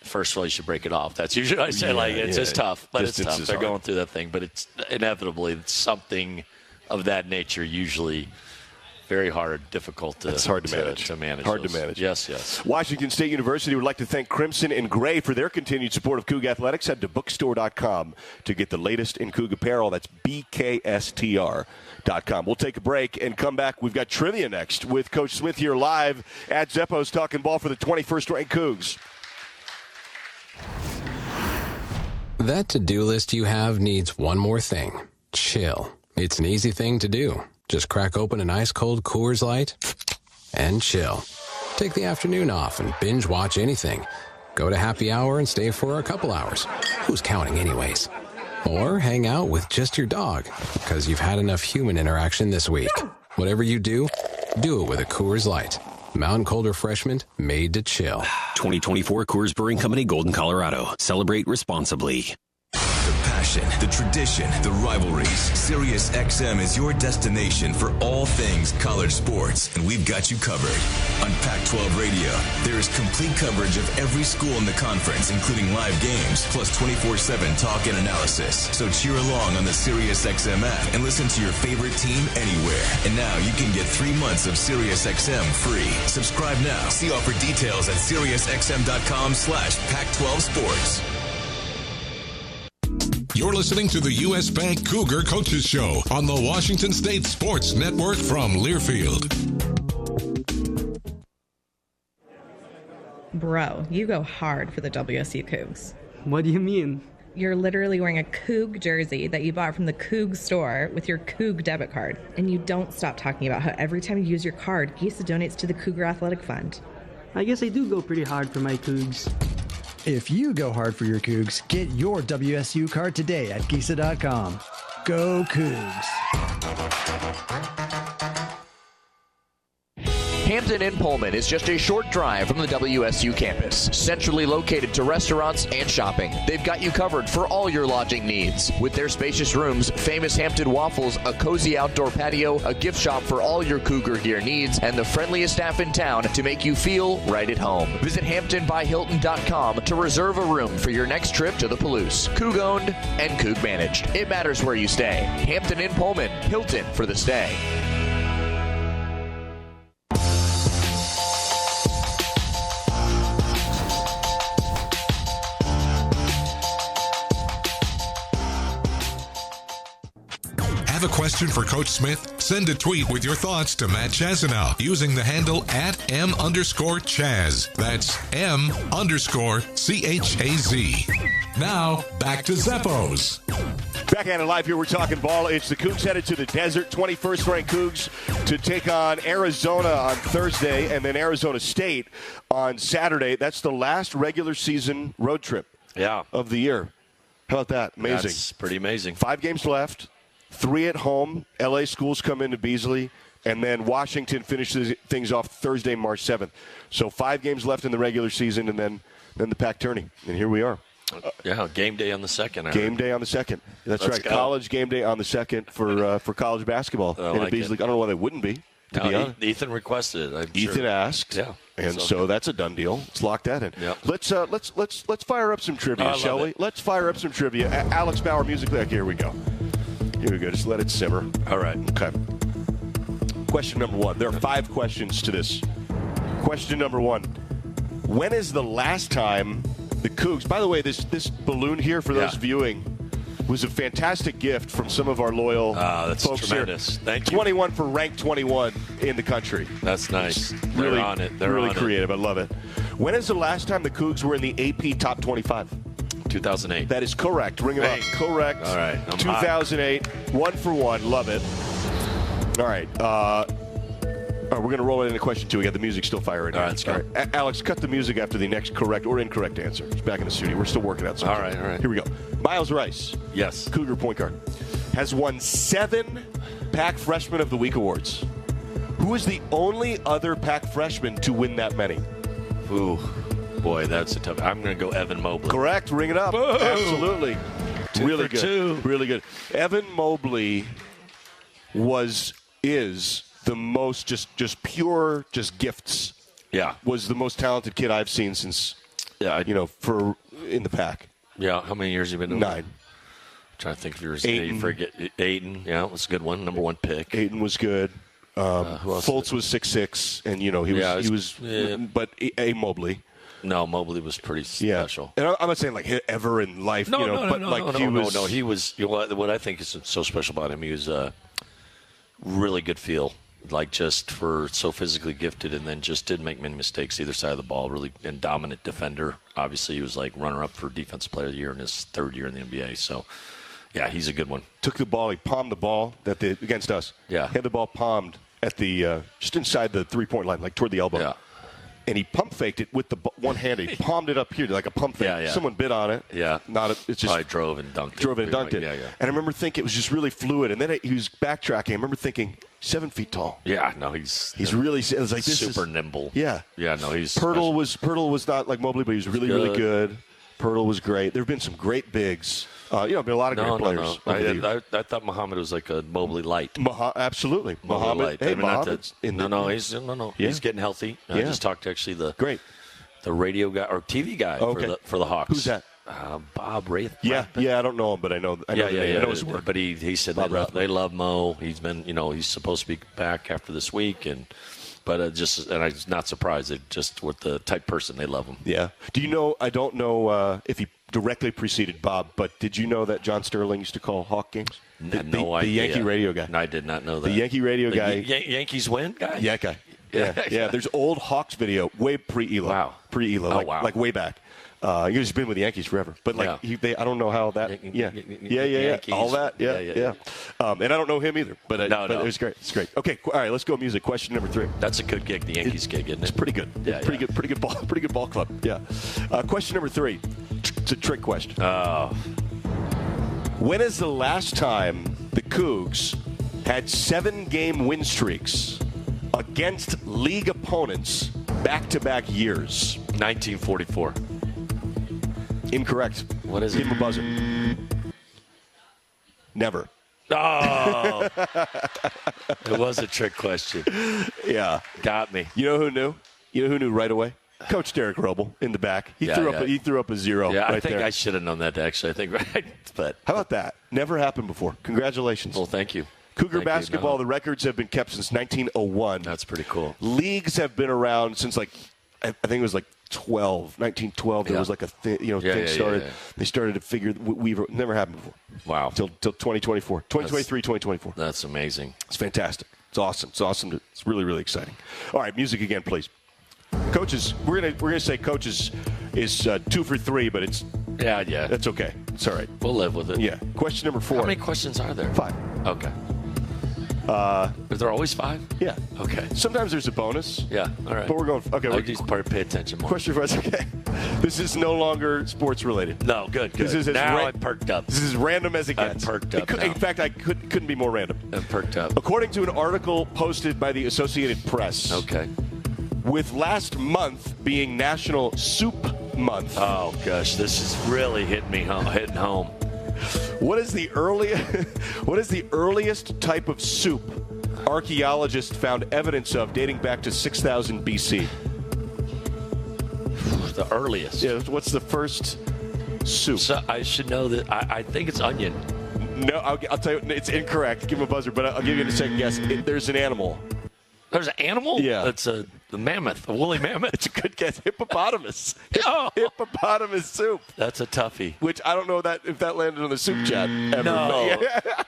First of all, you should break it off. That's usually what I say. It's just tough. But it's tough. They're going through that thing. But it's inevitably something of that nature, usually very hard, difficult to It's hard to manage. Hard those. to manage. Yes. Washington State University would like to thank Crimson and Gray for their continued support of Cougar Athletics. Head to bookstore.com to get the latest in Cougar apparel. That's BKSTR.com. We'll take a break and come back. We've got trivia next with Coach Smith here live at Zeppo's talking ball for the 21st ranked Cougs. That to-do list you have needs one more thing. Chill. It's an easy thing to do. Just crack open an ice-cold Coors Light and chill. Take the afternoon off and binge watch anything. Go to happy hour and stay for a couple hours. Who's counting anyways? Or hang out with just your dog, because you've had enough human interaction this week. Whatever you do it with a Coors Light. Mountain Cold Refreshment made to chill. 2024 Coors Brewing Company, Golden, Colorado. Celebrate responsibly. The passion, the tradition, the rivalries. Sirius XM is your destination for all things college sports, and we've got you covered. On Pac-12 Radio, there is complete coverage of every school in the conference, including live games, plus 24/7 talk and analysis. So cheer along on the Sirius XM app and listen to your favorite team anywhere. And now you can get 3 months of Sirius XM free. Subscribe now. See offer details at SiriusXM.com/Pac-12 Sports. You're listening to the U.S. Bank Cougar Coaches Show on the Washington State Sports Network from Learfield. Bro, you go hard for the WSU Cougs. What do you mean? You're literally wearing a Coug jersey that you bought from the Coug store with your Coug debit card. And you don't stop talking about how every time you use your card, GISA donates to the Cougar Athletic Fund. I guess I do go pretty hard for my Cougs. If you go hard for your Cougs, get your WSU card today at GISA.com. Go Cougs! Hampton Inn Pullman is just a short drive from the WSU campus, centrally located to restaurants and shopping. They've got you covered for all your lodging needs. With their spacious rooms, famous Hampton waffles, a cozy outdoor patio, a gift shop for all your Cougar gear needs, and the friendliest staff in town to make you feel right at home. Visit HamptonByHilton.com to reserve a room for your next trip to the Palouse. Coug owned and Coug managed. It matters where you stay. Hampton Inn Pullman, Hilton for the stay. Have a question for Coach Smith? Send a tweet with your thoughts to Matt Chazanow using the handle @M_Chaz. That's M_CHAZ. Now, back to Zeppo's. Back at it live here, we're talking ball. It's the Cougs headed to the desert, 21st ranked Cougs, to take on Arizona on Thursday and then Arizona State on Saturday. That's the last regular season road trip of the year. How about that? Amazing. That's pretty amazing. 5 games left. 3 at home. LA schools come into Beasley, and then Washington finishes things off Thursday, March 7th. So 5 games left in the regular season, and then the Pac tourney. And here we are. Game day on the 2nd. Game day on the 2nd. That's Let's right. go. College game day on the 2nd for college basketball in Beasley. I don't know why they wouldn't be. To be honest. Ethan requested it. Ethan asked. Yeah. And so that's a done deal. Let's lock that in. Yep. Let's fire up some trivia, shall we? Let's fire up some trivia. Alex Bauer, music. Here we go. Here we go. Just let it simmer. All right. Okay. Question number 1. There are 5 questions to this. Question number 1. When is the last time the Cougs, by the way, this balloon here for those viewing was a fantastic gift from some of our loyal folks tremendous. here. Thank you. 21 for ranked 21 in the country. That's nice. Really, They're on it. They're really on creative. I love it. When is the last time the Cougs were in the AP Top 25? 2008. That is correct. Ring it up. Correct. All right. 2008. 1 for 1. Love it. All right. We're going to roll it into question 2. We got the music still firing. All right, let's go. Alex, cut the music after the next correct or incorrect answer. It's back in the studio. We're still working out something. All right. Here we go. Miles Rice. Yes. Cougar point guard. has won 7 Pac Freshman of the Week awards. Who is the only other Pac freshman to win that many? Ooh, boy, that's a tough. I'm going to go Evan Mobley. Correct. Ring it up. Boom. Absolutely. Really good. 2. Really good. Evan Mobley is the most just pure gifts. Yeah. Was the most talented kid I've seen since for in the Pac. Yeah. How many years have you been doing 9. I'm trying to think if you're Ayton. Ayton. Yeah, that's a good one. Number 1 pick. Ayton was good. Who else? Fultz was 6'6", and he was. But A. Mobley. No, Mobley was pretty special. And I'm not saying like ever in life, No, he was. What I think is so special about him, he was really good feel, like just for so physically gifted, and then just didn't make many mistakes either side of the ball. Really and dominant defender. Obviously, he was like runner-up for Defensive Player of the Year in his 3rd year in the NBA. So, yeah, he's a good one. Took the ball, he palmed the ball against us. Yeah, he had the ball palmed at the just inside the 3-point line, like toward the elbow. Yeah. And he pump faked it with the one hand. He palmed it up here like a pump fake. Yeah. Someone bid on it. Yeah. It's just probably drove and dunked it. Yeah. And I remember thinking it was just really fluid. And then he was backtracking. I remember thinking 7 feet tall. Yeah. No, he's really. It was like this super nimble. Yeah. Yeah. No, he's Pirtle was not like Mobley, but he was really good. Pirtle was great. There have been some great bigs. Been a lot of great players. No. I thought Muhammad was like a Mobley light. Absolutely, Muhammad. Hey, Muhammad's he's Yeah. He's getting healthy. I just talked to actually the radio guy or TV guy for the Hawks. Who's that? Bob Wraith. Yeah, I don't know him, but I know his work. But he said they love Mo. He's been, he's supposed to be back after this week, but I'm not surprised. Just with the type person, they love him. Yeah. Do you know? I don't know if he directly preceded Bob, but did you know that John Sterling used to call Hawk games? No idea. The Yankee radio guy. No, I did not know that. The Yankee radio guy. Yankees win guy. Yeah, guy. Yeah. There's old Hawks video, way pre-Elo. Wow. Pre-Elo, wow. like way back. He's been with the Yankees forever, but I don't know how that. Yankees. All that. Yeah. And I don't know him either, but it was great. It's great. Okay, all right, let's go music. Question number 3. That's a good gig, the Yankees gig, isn't it? It's pretty good. Yeah, pretty good ball club. Yeah. Question number 3. It's a trick question. Oh. When is the last time the Cougs had 7-game win streaks against league opponents back-to-back years? 1944. Incorrect. What is it? Give him a buzzer. Never. Oh. It was a trick question. Yeah. Got me. You know who knew? You know who knew right away? Coach Derek Roble in the back. He threw up a 0 Yeah, right I think there. I should have known that, actually. I think, right? But how about that? Never happened before. Congratulations. Well, thank you. Cougar basketball, the records have been kept since 1901. That's pretty cool. Leagues have been around since, I think it was 1912. There was like a thing, thing started. Yeah. They started to figure we've never happened before. Wow. Till 2024. 2023, 2024. That's amazing. It's fantastic. It's awesome. It's really, really exciting. All right, music again, please. Coaches, we're gonna say coaches is 2 for 3, but it's that's okay. It's all right. We'll live with it. Yeah. Question number 4. How many questions are there? 5. Okay. Is there always 5? Yeah. Okay. Sometimes there's a bonus. Yeah. All right. But we're going. Okay. I just pay attention more. Question for us. Okay. This is no longer sports related. No. Good. This is now I'm perked up. This is as random as it gets. I'm perked up. In fact, I couldn't be more random. I'm perked up. According to an article posted by the Associated Press. Okay. With last month being National Soup Month. Oh gosh, this is really hitting home. What is the earliest type of soup archaeologists found evidence of dating back to 6000 BC? The earliest. Yeah. What's the first soup? So I should know that. I think it's onion. No, I'll tell you, it's incorrect. Give him a buzzer, but I'll give you a second guess. There's an animal. There's an animal? Yeah. It's a mammoth, a woolly mammoth. It's a good guess. Hippopotamus. Oh. Hippopotamus soup. That's a toughie. Which I don't know if that landed on the soup chat ever. No.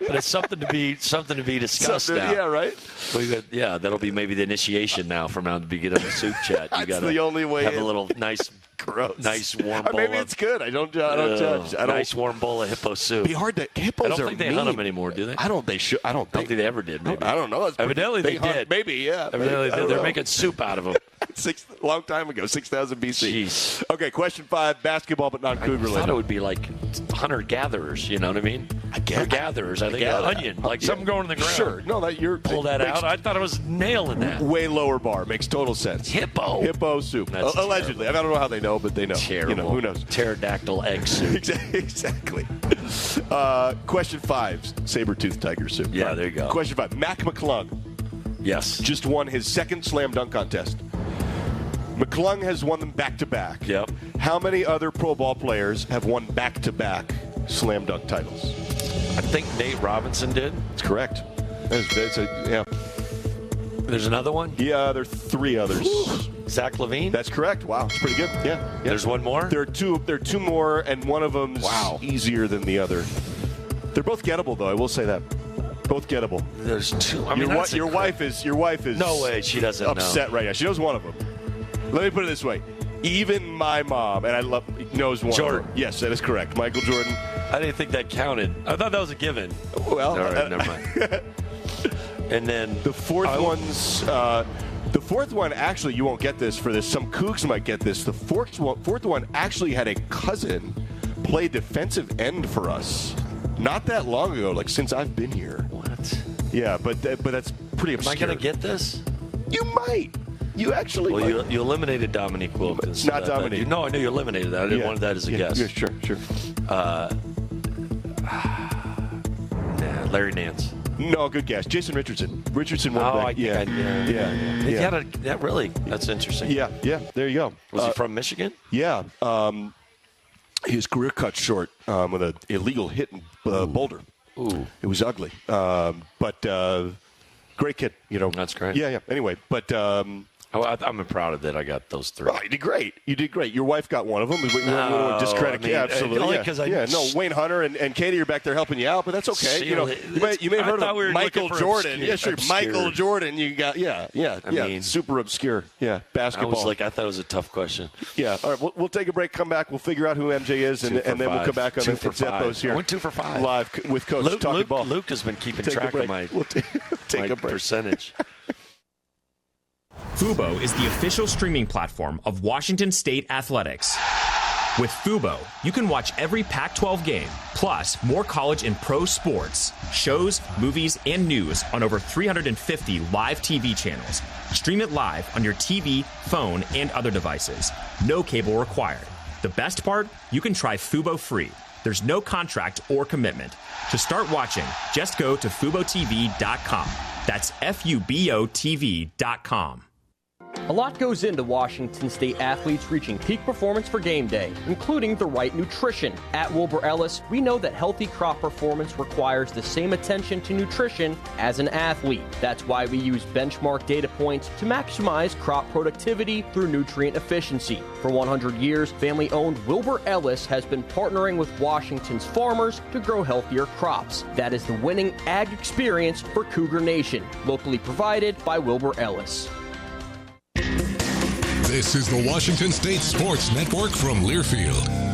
But it's something to be discussed now. Yeah, right? That'll be maybe the initiation now from now to begin of the soup chat. You That's the only way. Have a little nice gross. Nice warm bowl. Maybe it's good. I don't judge. Nice warm bowl of hippo soup. Be hard to. Hippos I don't are think they mean. hunt them anymore, do they? I don't. They should. I don't think they ever did. Maybe. I don't know. Evidently they did. Maybe, yeah. Evidently they're making soup out of them. Long time ago, 6000 BC. Jeez. Okay, question 5, basketball, but not Cougar related. I thought it would be like hunter-gatherers, you know what I mean? I guess. Or gatherers, I think. Onion, like something growing in the ground. Sure. No, pull that out. I thought I was nailing that. Way lower bar. Makes total sense. Hippo soup. That's allegedly. terrible. I don't know how they know, but they know. Terrible. You know, who knows? Pterodactyl egg soup. Exactly. Question 5, saber-toothed tiger soup. Yeah, there you go. Question 5, Mac McClung. Yes. Just won his second slam dunk contest. McClung has won them back-to-back. Yep. How many other pro ball players have won back-to-back slam dunk titles? I think Nate Robinson did. That's correct. Yeah. There's another one? Yeah, there are 3 others. Zach LaVine? That's correct. Wow, that's pretty good. Yeah. There's one more? There are two more, and one of them's easier than the other. They're both gettable, though. I will say that. Both gettable. There's 2. I mean, your wife is no way. She doesn't upset know. right now. She knows one of them. Let me put it this way. Even my mom, and knows one Jordan. of them. Yes, that is correct. Michael Jordan. I didn't think that counted. I thought that was a given. Well, all right, never mind. And then the fourth one, actually, you won't get this for this. Some Cougs might get this. The fourth one actually had a cousin play defensive end for us not that long ago, like since I've been here. What? Yeah, but that's pretty obscure. Am I going to get this? You might. You actually might. You eliminated Dominique Wilkins. Not Dominique. No, I knew you eliminated that. I didn't want that as a guess. Yeah, sure. Larry Nance. No, good guess. Jason Richardson. Richardson won back. Yeah. Really? That's interesting. Yeah. There you go. Was he from Michigan? Yeah. His career cut short with an illegal hit in Boulder. Ooh. It was ugly. But great kid. You know. That's great. Yeah. Anyway, but. I'm proud of that. I got those 3. Oh, you did great. Your wife got one of them. We don't discredit. Yeah, absolutely. Only because Wayne Hunter and Katie are back there helping you out, but that's okay. You may have heard of Michael Jordan. Yeah, sure. Michael Jordan. You got I mean, super obscure. Yeah, basketball. I thought it was a tough question. Yeah. All right, we'll take a break. Come back. We'll figure out who MJ is, and then we'll come back on the Zeppos here. I went 2 for 5 live with Coach talking ball. Luke has been keeping track of my take a break. Percentage. Fubo is the official streaming platform of Washington State Athletics. With Fubo, you can watch every Pac-12 game, plus more college and pro sports, shows, movies, and news on over 350 live TV channels. Stream it live on your TV, phone, and other devices. No cable required. The best part? You can try Fubo free. There's no contract or commitment. To start watching, just go to FuboTV.com. That's FuboTV.com. A lot goes into Washington State athletes reaching peak performance for game day, including the right nutrition. At Wilbur Ellis, we know that healthy crop performance requires the same attention to nutrition as an athlete. That's why we use benchmark data points to maximize crop productivity through nutrient efficiency. For 100 years, family-owned Wilbur Ellis has been partnering with Washington's farmers to grow healthier crops. That is the winning ag experience for Cougar Nation, locally provided by Wilbur Ellis. This is the Washington State Sports Network from Learfield.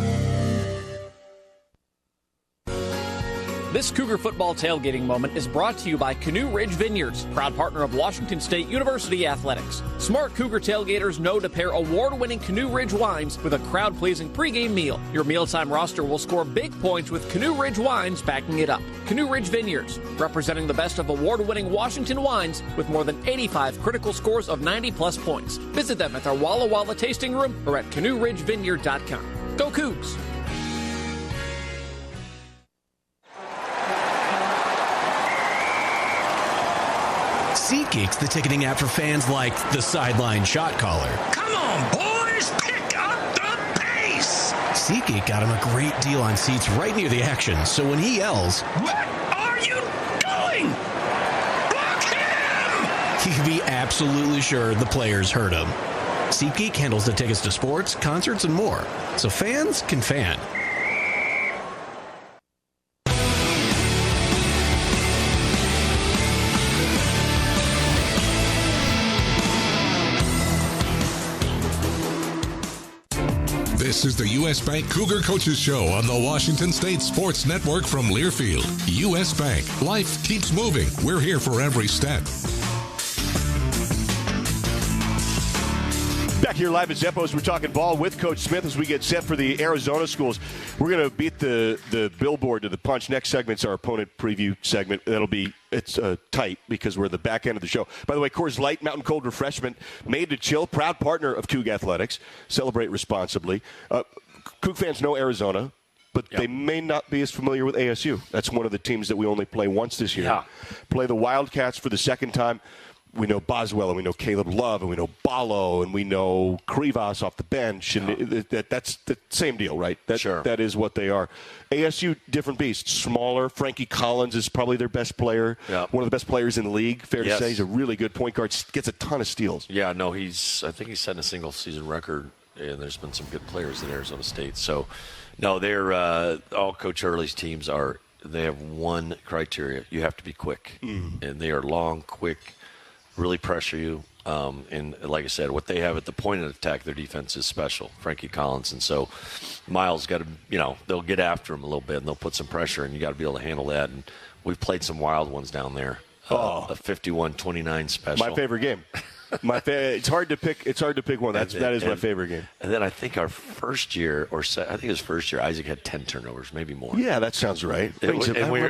This Cougar football tailgating moment is brought to you by Canoe Ridge Vineyards, proud partner of Washington State University Athletics. Smart Cougar tailgaters know to pair award-winning Canoe Ridge wines with a crowd-pleasing pregame meal. Your mealtime roster will score big points with Canoe Ridge wines backing it up. Canoe Ridge Vineyards, representing the best of award-winning Washington wines with more than 85 critical scores of 90-plus points. Visit them at their Walla Walla tasting room or at CanoeRidgeVineyard.com. Go Cougs! SeatGeek's the ticketing app for fans like the sideline shot caller. Come on, boys, pick up the pace! SeatGeek got him a great deal on seats right near the action, so when he yells, "What are you doing? Block him!" he can be absolutely sure the players heard him. SeatGeek handles the tickets to sports, concerts, and more, so fans can fan. This is the U.S. Bank Cougar Coaches Show on the Washington State Sports Network from Learfield. U.S. Bank. Life keeps moving. We're here for every step. Back here live at Zeppo's, we're talking ball with Coach Smith as we get set for the Arizona schools. We're going to beat the billboard to the punch. Next segment's our opponent preview segment. It's tight because we're at the back end of the show. By the way, Coors Light Mountain Cold Refreshment, made to chill, proud partner of Cougar Athletics. Celebrate responsibly. Cougar fans know Arizona, but they may not be as familiar with ASU. That's one of the teams that we only play once this year. Yeah. Play the Wildcats for the second time. We know Boswell, and we know Caleb Love, and we know Ballo, and we know Krivas off the bench. And that's the same deal, right? Sure. That is what they are. ASU, different beast. Smaller. Frankie Collins is probably their best player. Yeah. One of the best players in the league, fair to say. He's a really good point guard. Gets a ton of steals. Yeah, no, I think he's setting a single-season record, and there's been some good players at Arizona State. So, no, they're all Coach Hurley's teams they have one criteria. You have to be quick. And they are long, quick, really pressure you. And like I said, what they have at the point of attack, their defense is special. Frankie Collins. And so Miles got to, they'll get after him a little bit and they'll put some pressure, and you got to be able to handle that. And we've played some wild ones down there. A 51-29 special. My favorite game. It's hard to pick. It's hard to pick one. That is my favorite game. And then I think our first year, Isaac had 10 turnovers, maybe more. Yeah, that sounds right. It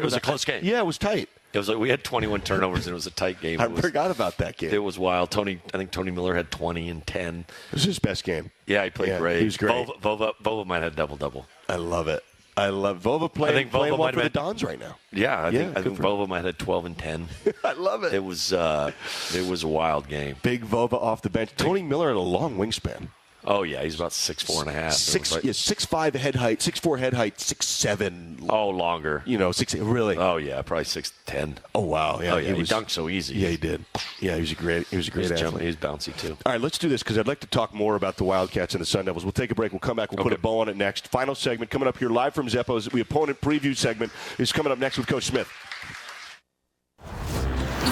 was a close game. Yeah, it was tight. It was like we had 21 turnovers, and it was a tight game. I forgot about that game. It was wild. I think Tony Miller had 20 and 10. It was his best game. Yeah, he played great. He was great. Vova might have double-double. I love it. I love Vova playing one for the Dons right now. Yeah, I think Vova might have had 12 and 10. I love it. It was a wild game. Big Vova off the bench. Tony Miller had a long wingspan. Oh, yeah, he's about 6'4" and a half. 6'5" head height, 6'4" head height, 6'7". Oh, longer. 6 really. Oh, yeah, probably 6'10". Oh, wow. Yeah, he dunked so easy. Yeah, he did. Yeah, he was a great athlete. He was bouncy, too. All right, let's do this because I'd like to talk more about the Wildcats and the Sun Devils. We'll take a break. We'll come back. We'll put a bow on it next. Final segment coming up here live from Zeppo's. The opponent preview segment is coming up next with Coach Smith.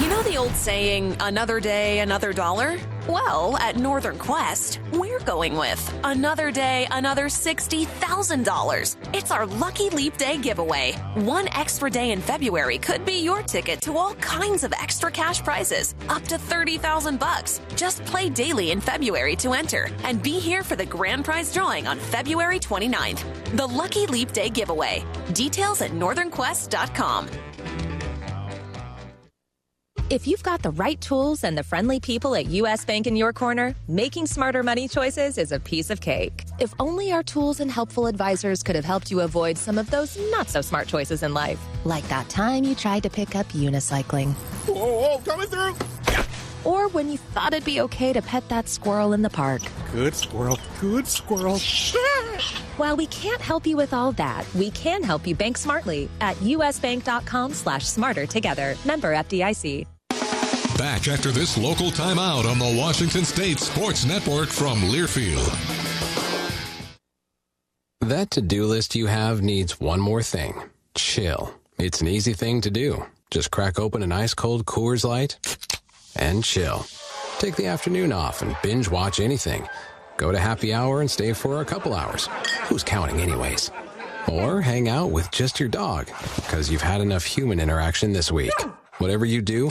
You know the old saying, another day, another dollar? Well, at Northern Quest, we're going with another day, another $60,000. It's our Lucky Leap Day giveaway. One extra day in February could be your ticket to all kinds of extra cash prizes, up to $30,000. Just play daily in February to enter and be here for the grand prize drawing on February 29th. The Lucky Leap Day giveaway. Details at northernquest.com. If you've got the right tools and the friendly people at U.S. Bank in your corner, making smarter money choices is a piece of cake. If only our tools and helpful advisors could have helped you avoid some of those not-so-smart choices in life. Like that time you tried to pick up unicycling. Whoa, coming through! Or when you thought it'd be okay to pet that squirrel in the park. Good squirrel, good squirrel. While we can't help you with all that, we can help you bank smartly at usbank.com/smarter together. Member FDIC. Back after this local timeout on the Washington State Sports Network from Learfield. That to-do list you have needs one more thing. Chill. It's an easy thing to do. Just crack open an ice-cold Coors Light and chill. Take the afternoon off and binge watch anything. Go to happy hour and stay for a couple hours. Who's counting anyways? Or hang out with just your dog because you've had enough human interaction this week. Whatever you do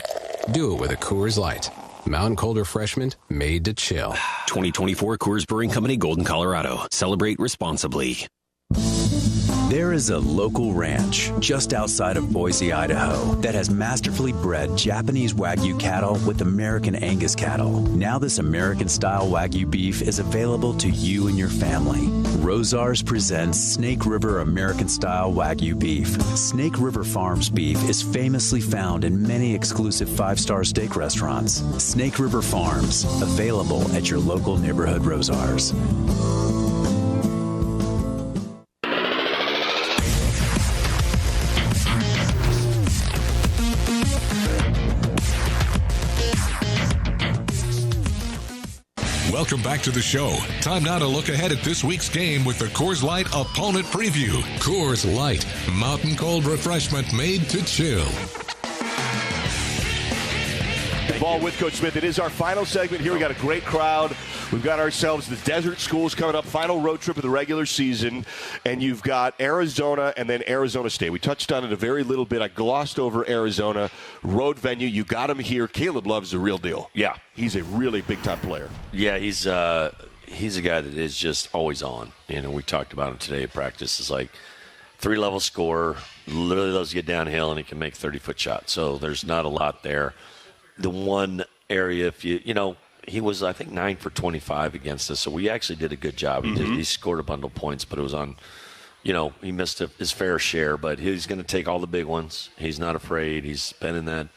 it with a Coors Light. Mountain Cold Refreshment made to chill. 2024 Coors Brewing Company, Golden, Colorado. Celebrate responsibly. There is a local ranch just outside of Boise, Idaho, that has masterfully bred Japanese Wagyu cattle with American Angus cattle. Now this American-style Wagyu beef is available to you and your family. Rosars presents Snake River American-style Wagyu beef. Snake River Farms beef is famously found in many exclusive five-star steak restaurants. Snake River Farms, available at your local neighborhood Rosars. Welcome back to the show. Time now to look ahead at this week's game with the Coors Light Opponent Preview. Coors Light, mountain cold refreshment made to chill. Thank Ball with Coach Smith. It is our final segment here. We got a great crowd. We've got ourselves the Desert Schools coming up, final road trip of the regular season, and you've got Arizona and then Arizona State. We touched on it a very little bit. I glossed over Arizona. Road venue. You got him here. Caleb Love's the real deal. Yeah. He's a really big-time player. Yeah, he's a guy that is just always on. We talked about him today at practice. It's like 3-level scorer, literally loves to get downhill, and he can make 30-foot shots. So there's not a lot there. The one area, if he was, I think, 9 for 25 against us. So we actually did a good job. He scored a bundle of points, but it was on, he missed his fair share. But he's going to take all the big ones. He's not afraid. He's been in that.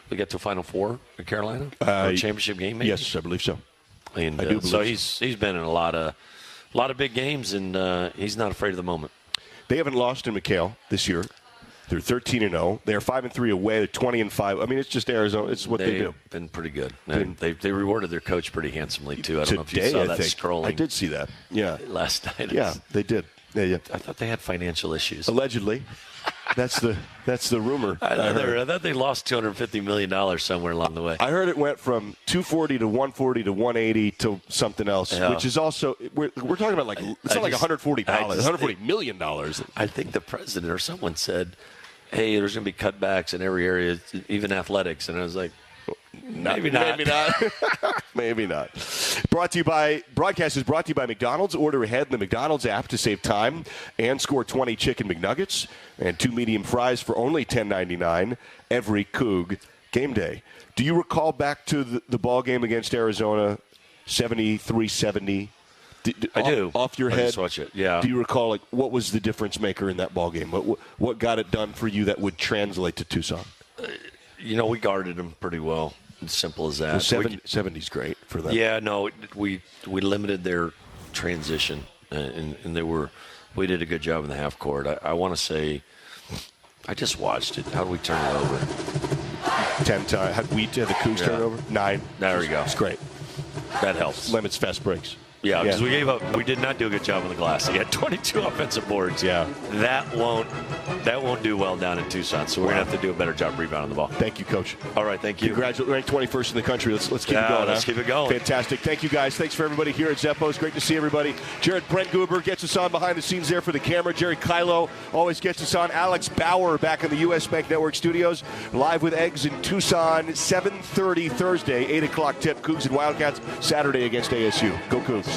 We got to Final Four in Carolina? Or championship game, maybe? Yes, I believe so. And I do believe so. He's been in a lot of big games, and he's not afraid of the moment. They haven't lost in McHale this year. They're 13-0. They're 5-3 away. They're 20-5. I mean, it's just Arizona. It's what they do. They've been pretty good. They rewarded their coach pretty handsomely too. I don't know if you saw that scrolling. I did see that. Yeah, last night. Yeah, they did. Yeah. I thought they had financial issues. Allegedly. That's the rumor. I thought they lost $250 million somewhere along the way. I heard it went from 240 to 140 to 180 to something else, which is also we're talking about like it's not like $140, $140 million. I think the president or someone said, "Hey, there's going to be cutbacks in every area, even athletics," and I was like, Maybe not. Maybe not. Broadcast is brought to you by McDonald's. Order ahead in the McDonald's app to save time and score 20 chicken McNuggets and 2 medium fries for only $10.99 every Coug game day. Do you recall back to the ball game against Arizona, 73-70? I do. Off your head. I just watch it. Yeah. Do you recall what was the difference maker in that ball game? What got it done for you that would translate to Tucson? We guarded them pretty well. As simple as that. 70's great for them. Yeah, no, we limited their transition, and we did a good job in the half court. I want to say, I just watched it. How do we turn it over? 10 times. Had we had the Cougs turn it over? 9. There we go. It's great. That helps. Limits fast breaks. Yeah, because we gave up. We did not do a good job on the glass. He had 22 offensive boards. Yeah, that won't do well down in Tucson. So we're gonna have to do a better job rebounding the ball. Thank you, Coach. All right, thank you. Congratulations, ranked 21st in the country. Let's keep it going. Let's keep it going. Fantastic. Thank you, guys. Thanks for everybody here at Zeppo's. Great to see everybody. Brent Goober gets us on behind the scenes there for the camera. Jerry Kylo always gets us on. Alex Bauer back in the U.S. Bank Network studios, live with Eggs in Tucson. 7:30 Thursday, 8 o'clock tip. Cougs and Wildcats Saturday against ASU. Go Cougs.